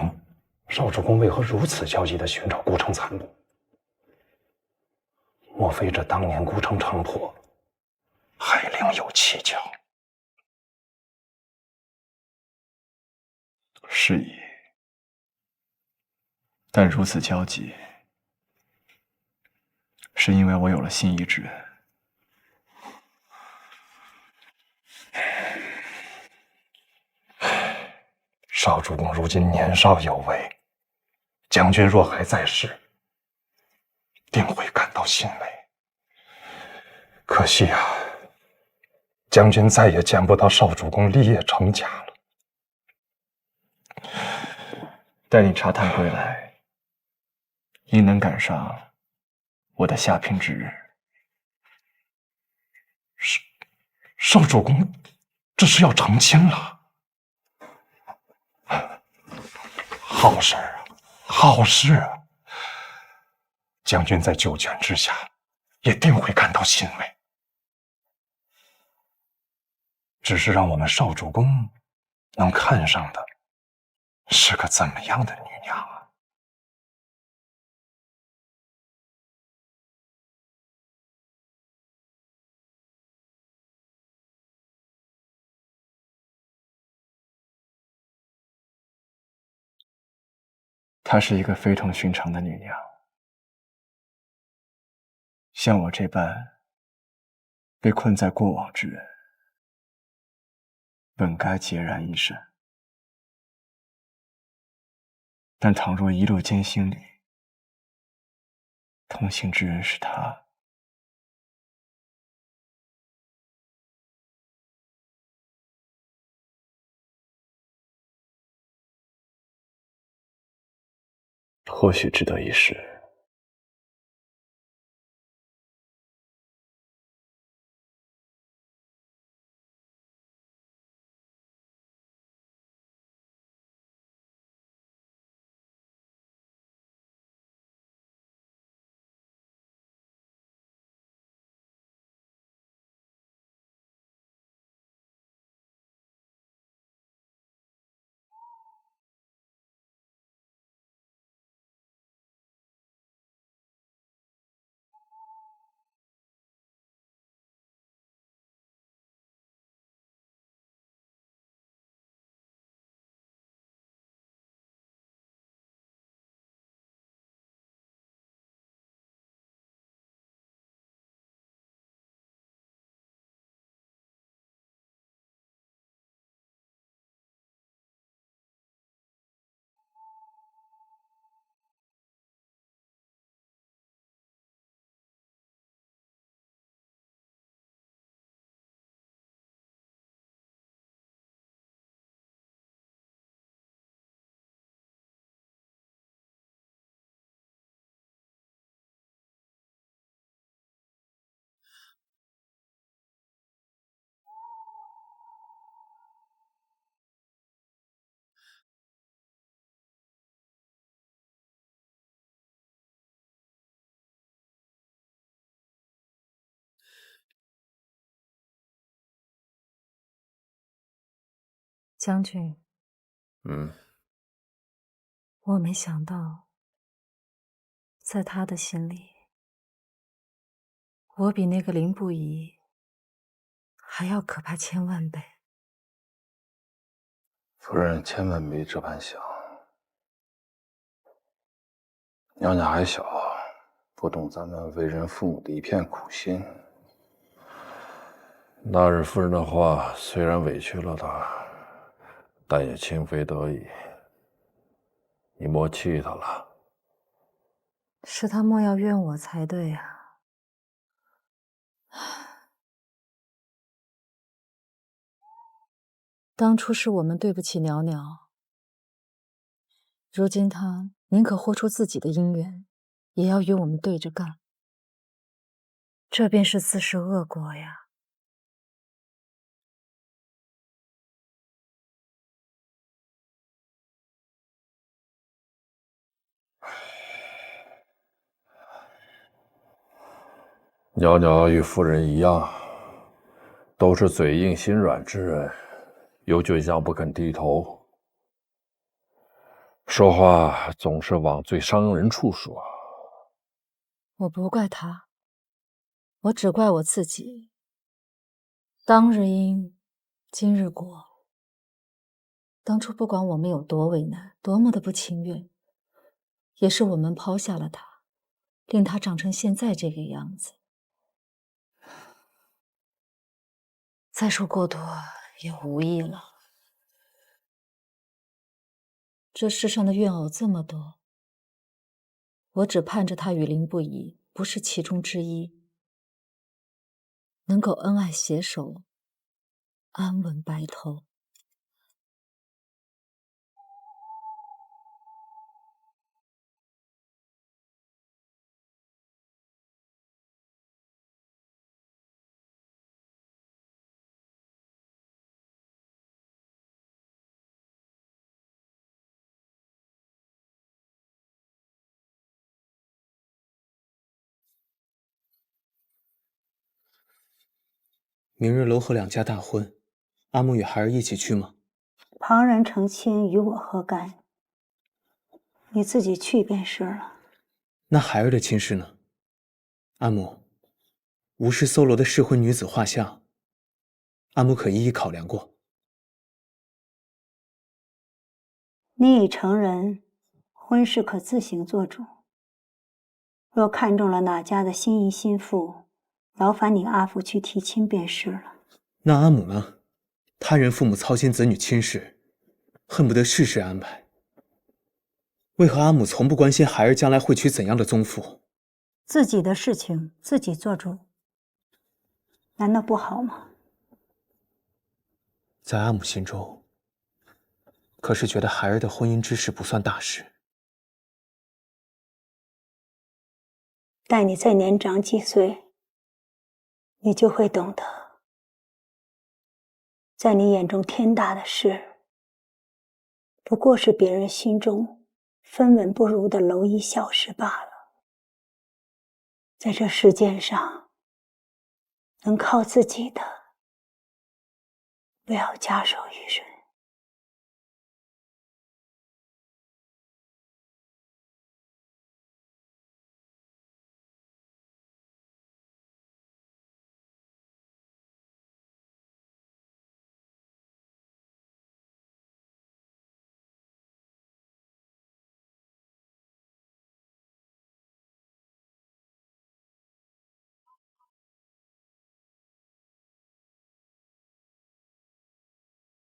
少主公为何如此焦急地寻找孤城残部？莫非这当年孤城城破，还另有蹊跷？是矣。但如此焦急，是因为我有了心仪之人。少主公如今年少有为，将军若还在世，定会感到欣慰。可惜啊，将军再也见不到少主公立业成家了。待你查探归来，应能赶上我的下聘之日。少主公，这是要成亲了。好事啊，好事啊！将军在九泉之下，也定会感到欣慰。只是让我们少主公能看上的，是个怎么样的女娘啊？她是一个非同寻常的女娘，像我这般被困在过往之人，本该孑然一身。但倘若一路艰辛里，同行之人是她，或许值得一试。将军，嗯，我没想到，在他的心里，我比那个林不疑还要可怕千万倍。夫人千万别这般想。娘家还小，不懂咱们为人父母的一片苦心。那日夫人的话虽然委屈了他，但也情非得已。你莫气他了。是他莫要怨我才对啊。当初是我们对不起袅袅，如今他宁可豁出自己的姻缘，也要与我们对着干，这便是自食恶果呀。袅袅与夫人一样，都是嘴硬心软之人，有倔强不肯低头，说话总是往最伤人处说。我不怪他，我只怪我自己。当日因，今日果。当初不管我们有多为难，多么的不情愿，也是我们抛下了他，令他长成现在这个样子。再说过多也无益了。这世上的怨偶这么多，我只盼着他与林不疑不是其中之一，能够恩爱携手，安稳白头。明日楼河两家大婚，阿木与孩儿一起去吗？旁人成亲与我何干？你自己去便是了。那孩儿的亲事呢？阿木，吴氏搜罗的适婚女子画像，阿木可一一考量过。你已成人，婚事可自行做主。若看中了哪家的心仪心腹，劳烦你阿父去提亲便是了。那阿母呢？他人父母操心子女亲事，恨不得事事安排。为何阿母从不关心孩儿将来会娶怎样的宗父？自己的事情自己做主，难道不好吗？在阿母心中，可是觉得孩儿的婚姻之事不算大事。待你再年长几岁，你就会懂得，在你眼中天大的事，不过是别人心中分文不如的蝼蚁小事罢了。在这世间上，能靠自己的，不要假手于人。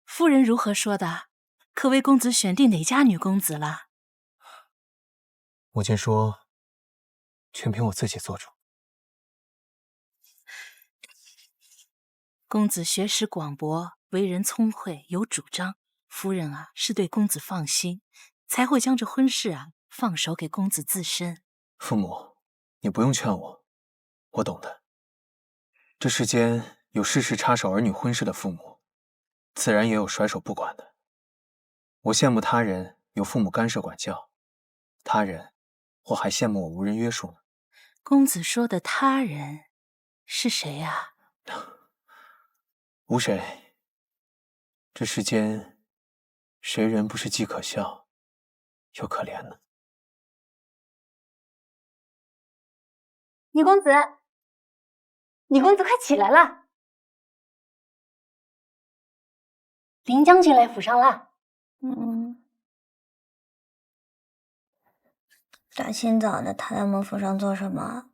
夫人如何说的？可为公子选定哪家女公子了？母亲说，全凭我自己做主。公子学识广博，为人聪慧，有主张。夫人啊，是对公子放心，才会将这婚事啊放手给公子自身。父母，你不用劝我，我懂的。这世间有事事插手儿女婚事的父母，自然也有甩手不管的。我羡慕他人有父母干涉管教，他人或还羡慕我无人约束呢。公子说的他人是谁啊？无谁。这世间谁人不是既可笑又可怜呢？你公子，你公子快起来了！林将军来府上了。大清早的，他在孟府上做什么？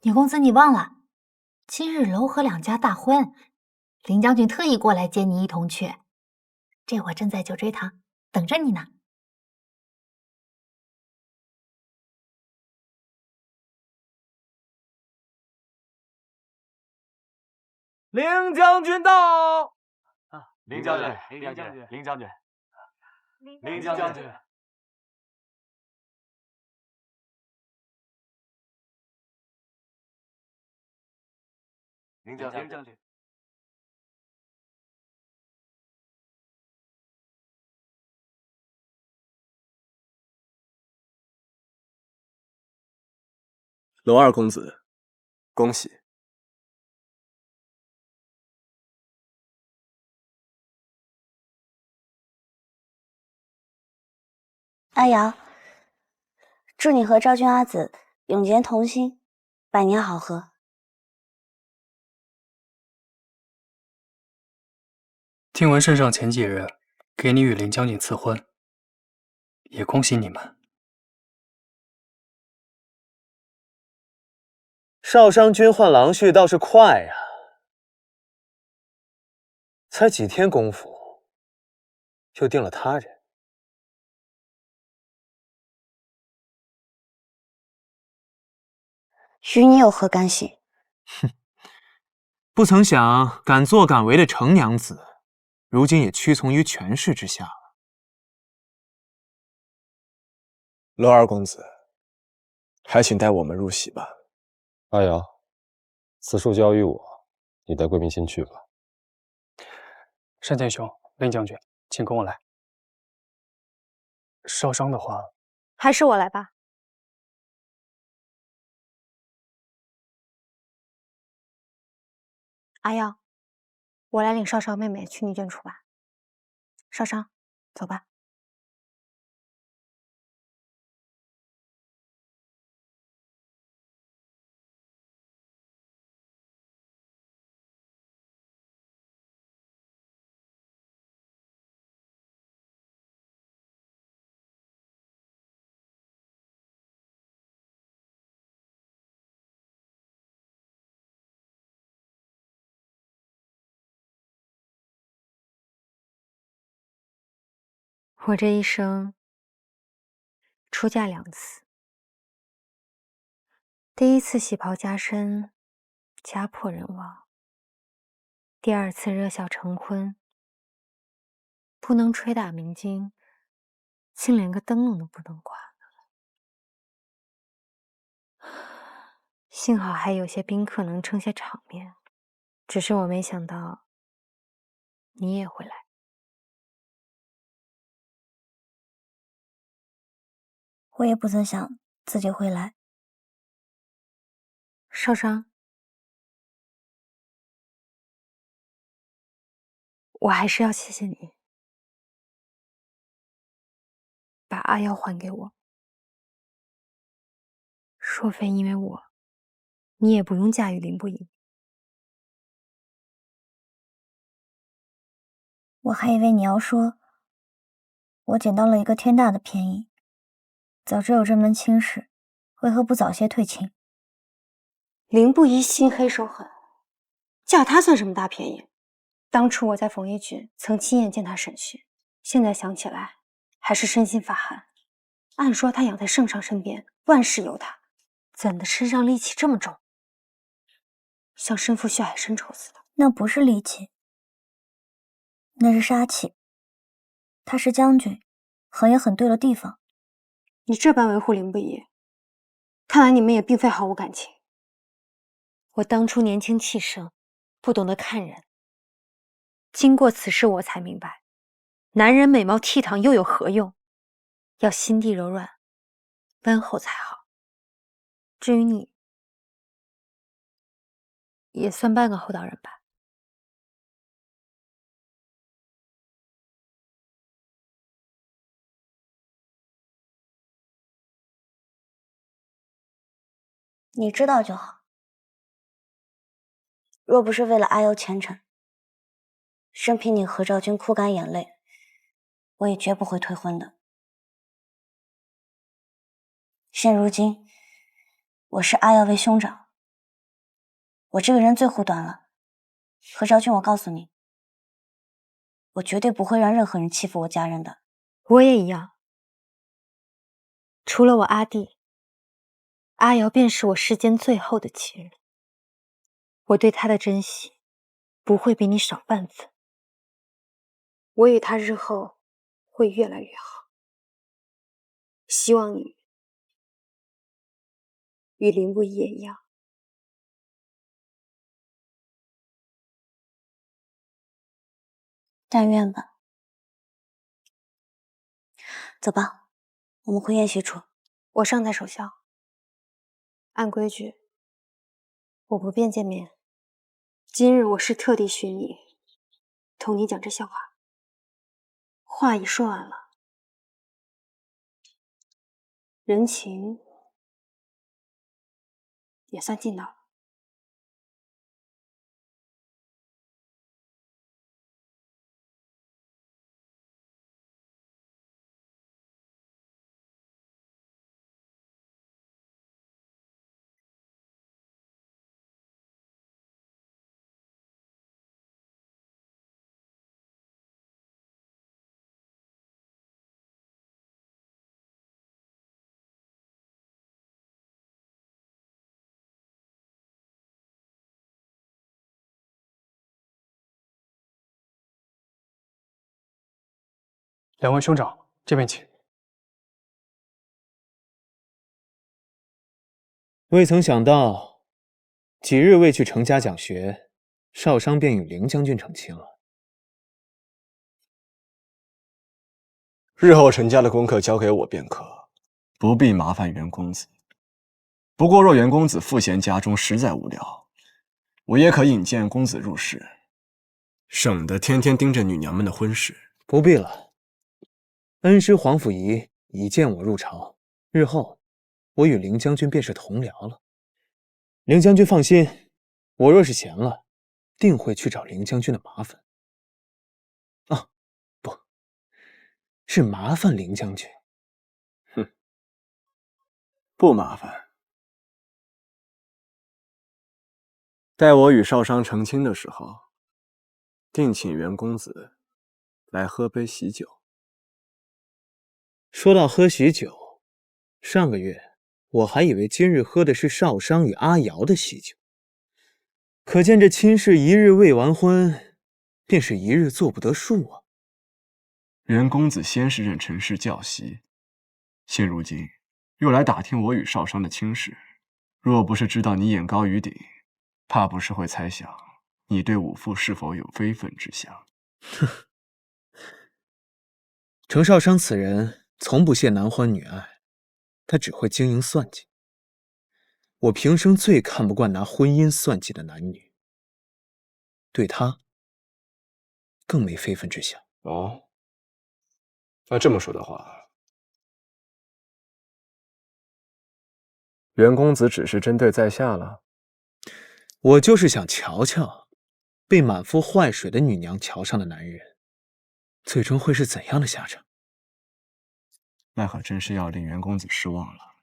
女公子，你忘了，今日楼河两家大婚，林将军特意过来接你一同去。这会正在九锥堂等着你呢。林将军到！林将军，林将军，林将军，林将军。林将军。龙二公子，恭喜！阿瑶，祝你和昭君阿紫永结同心，百年好合。听闻圣上前几日给你与林将军赐婚，也恭喜你们。少商君换郎婿倒是快呀，才几天功夫，就定了他人。与你有何干系？哼，不曾想敢作敢为的程娘子，如今也屈从于权势之下了。龙二公子，还请带我们入席吧。阿瑶，此处交于我，你带贵宾先去吧。单剑兄、林将军，请跟我来。烧伤的话，还是我来吧。阿耀，我来领少少妹妹去女眷处吧。少商，走吧。我这一生出嫁2次，第1次喜袍加身，家破人亡；第2次热笑成婚，不能吹打鸣金，竟连个灯笼都不能挂。幸好还有些宾客能撑下场面，只是我没想到你也会来。我也不曾想自己会来。少商，我还是要谢谢你，把阿瑶还给我。若非因为我，你也不用嫁与林不疑。我还以为你要说，我捡到了一个天大的便宜。早知有这门亲事，为何不早些退亲？林不疑心黑手狠，嫁他算什么大便宜？当初我在冯一郡曾亲眼见他审讯，现在想起来还是身心发寒。按说他养在圣上身边，万事由他，怎的身上戾气这么重，像身负血海深仇似的？那不是戾气，那是杀气。他是将军，狠也狠对了地方。你这般维护林不疑，看来你们也并非毫无感情。我当初年轻气盛，不懂得看人。经过此事，我才明白，男人美貌倜傥又有何用？要心地柔软、温厚才好。至于你，也算半个厚道人吧。你知道就好。若不是为了阿瑶前程，生凭你和昭君哭干眼泪，我也绝不会退婚的。现如今，我是阿瑶为兄长，我这个人最护短了。何昭君，我告诉你，我绝对不会让任何人欺负我家人的。我也一样。除了我阿弟，阿瑶便是我世间最后的亲人。我对他的珍惜，不会比你少半分。我与他日后会越来越好。希望你与林不疑也一样。但愿吧。走吧，我们回宴席处。我尚在守孝，按规矩，我不便见面。今日我是特地寻你，同你讲这笑话。话已说完了，人情也算尽到了。两位兄长，这边请。未曾想到，几日未去程家讲学，少商便与凌将军成亲了。日后程家的功课交给我便可，不必麻烦袁公子。不过若袁公子赋闲家中实在无聊，我也可引荐公子入室，省得天天盯着女娘们的婚事。不必了。恩师黄甫仪已见我入朝，日后我与凌将军便是同僚了。凌将军放心，我若是闲了，定会去找凌将军的麻烦。啊，不是麻烦凌将军。哼，不麻烦。待我与少商成亲的时候，定请袁公子来喝杯喜酒。说到喝喜酒，上个月我还以为今日喝的是少商与阿瑶的喜酒，可见这亲事一日未完婚，便是一日做不得数啊。袁公子先是任陈氏教习，现如今又来打听我与少商的亲事，若不是知道你眼高于顶，怕不是会猜想你对武父是否有非分之想。哼，程少商此人从不屑男欢女爱，他只会经营算计。我平生最看不惯拿婚姻算计的男女，对他更没非分之想。哦，那这么说的话，袁公子只是针对在下了。我就是想瞧瞧，被满腹坏水的女娘瞧上的男人，最终会是怎样的下场。那可真是要令袁公子失望了。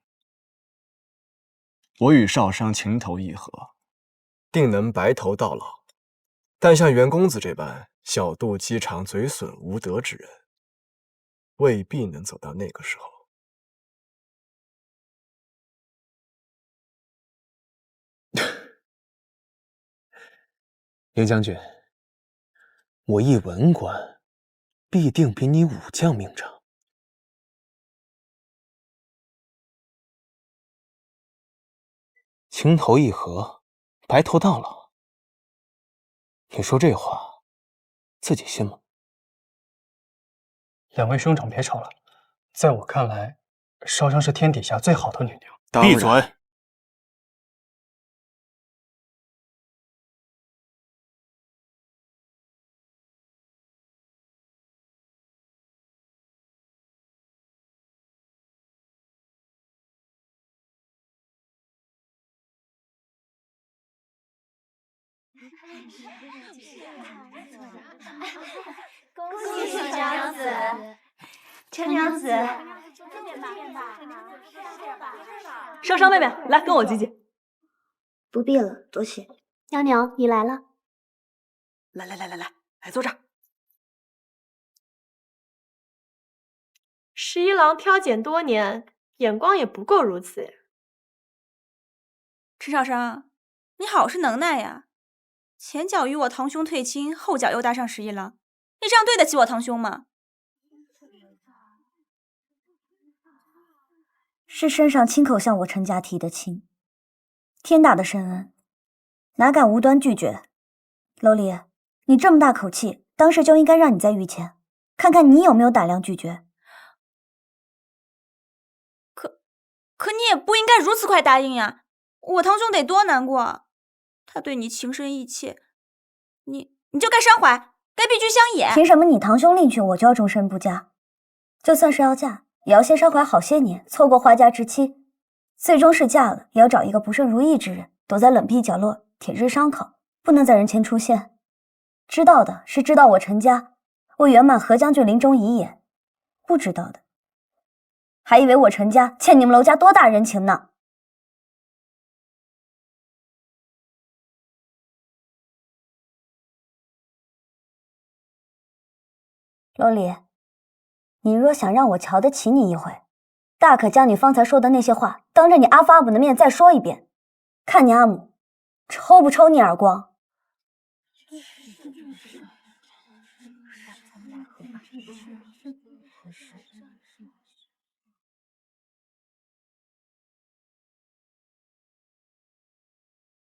我与少商情投意合，定能白头到老。但像袁公子这般小肚鸡肠、嘴损无德之人，未必能走到那个时候。凌将军，我一文官，必定比你武将命长。情投意合，白头到老。你说这话，自己信吗？两位兄长别吵了，在我看来，少商是天底下最好的女娘。闭嘴！恭喜程娘子！程娘子，上上妹妹，来跟我挤挤。不必了，多谢。袅袅，你来了。来，坐这儿。十一郎挑拣多年，眼光也不过如此呀。池少商，你好是能耐呀！前脚与我堂兄退亲，后脚又搭上十一郎，你这样对得起我堂兄吗？是圣上亲口向我陈家提的亲，天大的深恩，哪敢无端拒绝？楼离，你这么大口气，当时就应该让你在御前，看看你有没有胆量拒绝。可你也不应该如此快答应呀！我堂兄得多难过，他对你情深意切，你就该伤怀，该避居乡野。凭什么你堂兄另娶我就要终身不嫁？就算是要嫁，也要先伤怀好些年，错过花家之期。最终是嫁了，也要找一个不甚如意之人，躲在冷僻角落舔舐伤口，不能在人前出现。知道的是知道我陈家为圆满何将军临终遗言，不知道的还以为我陈家欠你们楼家多大人情呢。楼离，你若想让我瞧得起你一回，大可将你方才说的那些话当着你阿父阿母的面再说一遍，看你阿母抽不抽你耳光。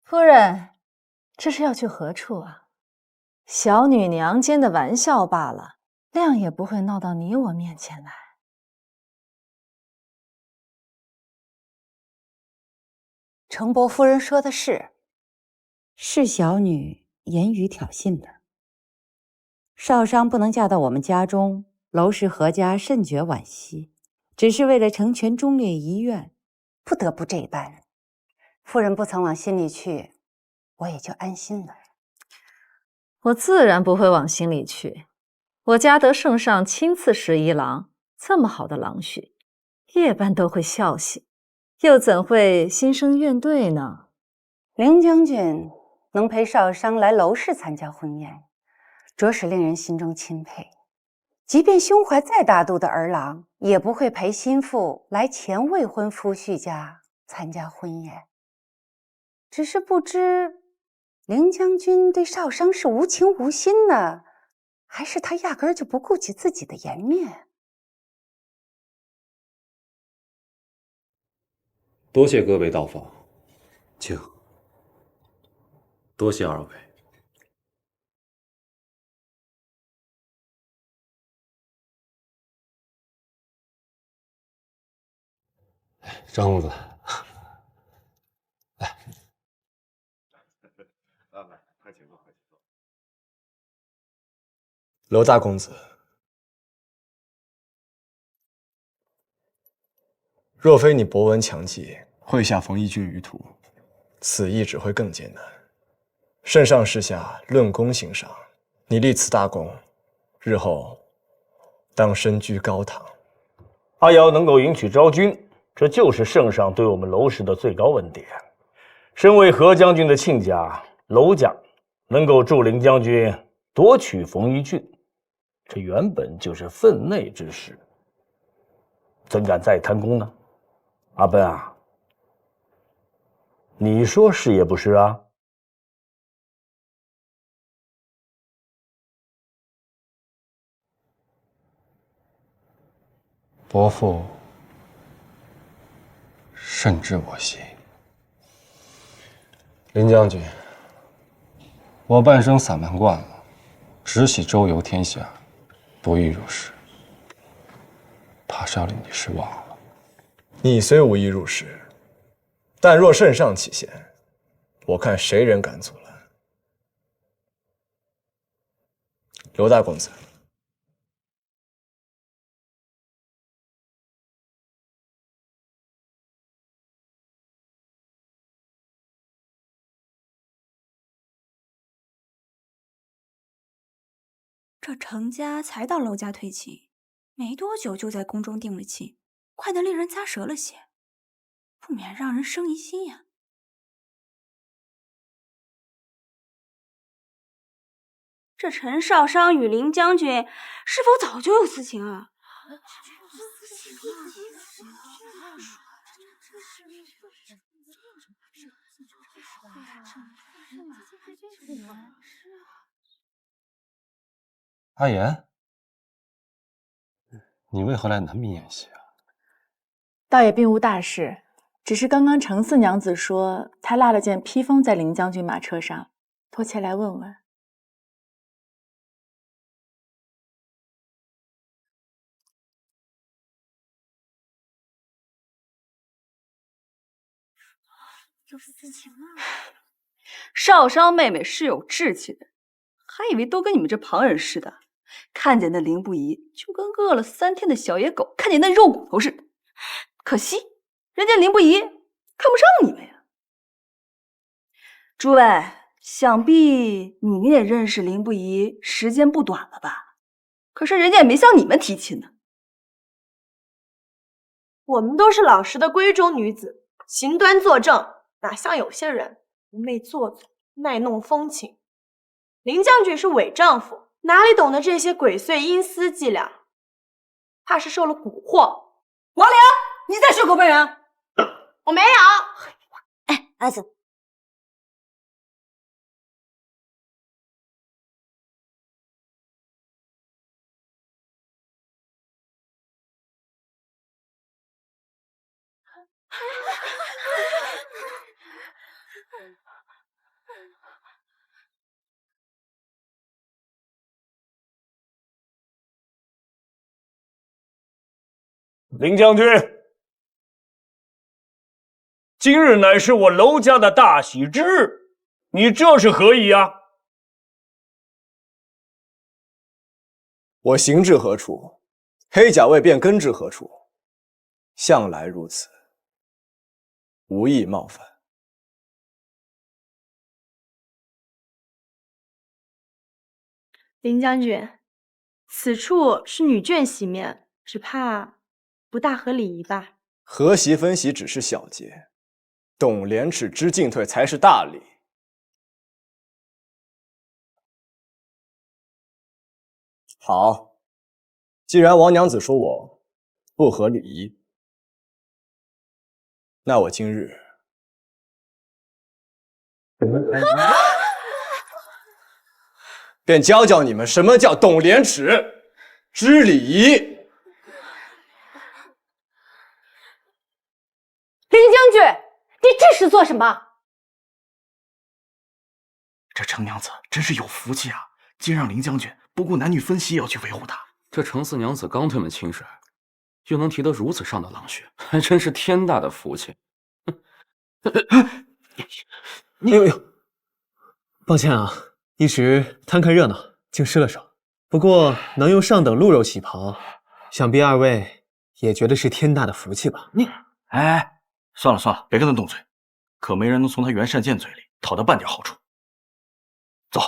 夫人，这是要去何处啊？小女娘间的玩笑罢了，谅也不会闹到你我面前来。程伯夫人说的是小女言语挑衅的。少商不能嫁到我们家中，娄氏何家甚觉惋惜，只是为了成全忠烈遗愿，不得不这般。夫人不曾往心里去，我也就安心了。我自然不会往心里去。我家得圣上亲赐十一郎，这么好的郎婿，夜半都会笑息，又怎会心生怨怼呢？凌将军能陪少商来娄氏参加婚宴，着实令人心中钦佩。即便胸怀再大度的儿郎，也不会陪心腹来前未婚夫婿家参加婚宴。只是不知凌将军对少商是无情无心呢，还是他压根儿就不顾及自己的颜面？多谢各位到访，请。多谢二位。张公子，来，快请坐，快请坐。娄大公子，若非你博闻强记，会下冯一俊于途，此役只会更艰难。圣上示下论功行赏，你立此大功，日后当身居高堂。阿瑶能够迎娶昭君，这就是圣上对我们娄氏的最高恩典。身为何将军的亲家，娄家能够助凌将军夺取冯一俊，这原本就是分内之事，怎敢再贪功呢？阿奔啊，你说是也不是啊？伯父甚知我心。林将军，我半生散漫惯了，只喜周游天下，不易入仕，怕是要令你失望了。你虽无意入仕，但若圣上起贤，我看谁人敢阻拦？娄大公子，这程家才到娄家退亲，没多久就在宫中定了亲，快得令人咂舌了些，不免让人生疑心呀。这陈少商与林将军是否早就有私情啊？阿言，你为何来南明演戏啊？倒也并无大事，只是刚刚程四娘子说她落了件披风在林将军马车上，托前来问问。有私情啊！少商妹妹是有志气的，还以为都跟你们这旁人似的，看见那凌不疑就跟饿了3天的小野狗看见那肉骨头似的。可惜人家凌不疑看不上你们呀。诸位，想必你们也认识凌不疑时间不短了吧？可是人家也没向你们提亲呢。我们都是老实的闺中女子，行端坐正，哪像有些人妩媚做作，卖弄风情。林将军是伪丈夫，哪里懂得这些鬼祟阴私伎俩？怕是受了蛊惑。王良，你在血口喷人？我没有。哎，儿子，林将军，今日乃是我娄家的大喜之日，你这是何意啊？我行至何处，黑甲卫便跟至何处，向来如此，无意冒犯。林将军，此处是女眷席面，只怕不大合礼仪吧？和席分席只是小节，懂廉耻知进退才是大礼。好，既然王娘子说我不合礼仪，那我今日便教教你们什么叫懂廉耻、知礼仪。林将军，你这是做什么？这程娘子真是有福气啊！竟让林将军不顾男女分席也要去维护她。这程四娘子刚退门亲事，又能提得如此上的狼穴，还真是天大的福气。哎呦，抱歉啊，一时贪看热闹，竟失了手。不过能用上等鹿肉喜袍，想必二位也觉得是天大的福气吧？哎，算了算了，别跟他动嘴，可没人能从他袁善剑嘴里讨得半点好处。走。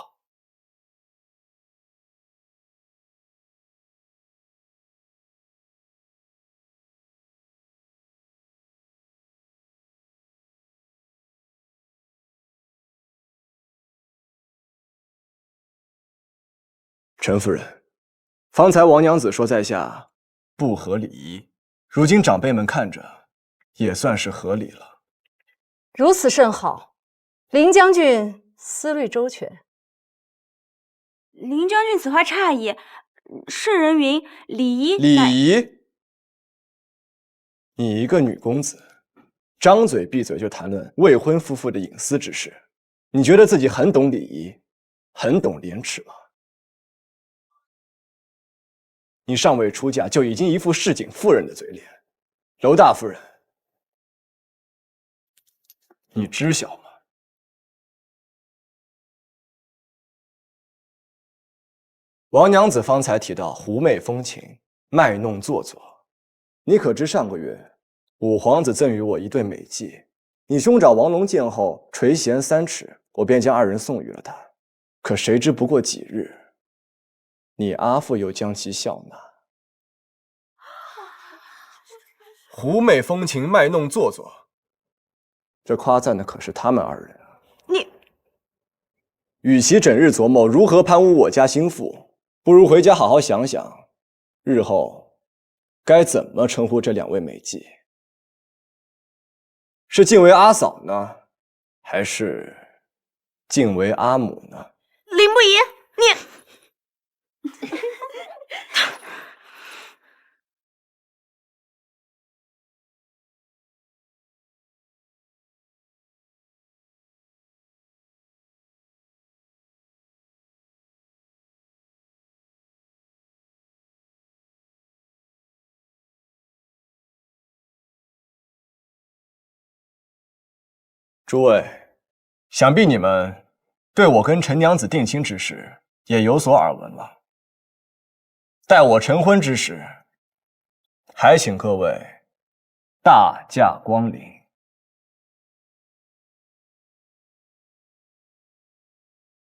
陈夫人，方才王娘子说在下不合礼仪，如今长辈们看着，也算是合理了。如此甚好，林将军思虑周全。林将军此话差矣，圣人云礼仪。礼仪？你一个女公子，张嘴闭嘴就谈论未婚夫妇的隐私之事，你觉得自己很懂礼仪，很懂廉耻吗？你尚未出嫁，就已经一副市井妇人的嘴脸，娄大夫人，你知晓吗？王娘子方才提到狐媚风情、卖弄做作，你可知上个月五皇子赠予我一对美妓，你兄长王龙见后垂涎3尺，我便将2人送与了他。可谁知不过几日，你阿父又将其笑纳。狐媚风情，卖弄做作，这夸赞的可是他们2人啊！你，与其整日琢磨如何攀污我家心腹，不如回家好好想想，日后该怎么称呼这2位美姬？是敬为阿嫂呢，还是敬为阿母呢？林不疑，你。诸位，想必你们对我跟陈娘子定亲之事也有所耳闻了。待我成婚之时，还请各位大驾光临。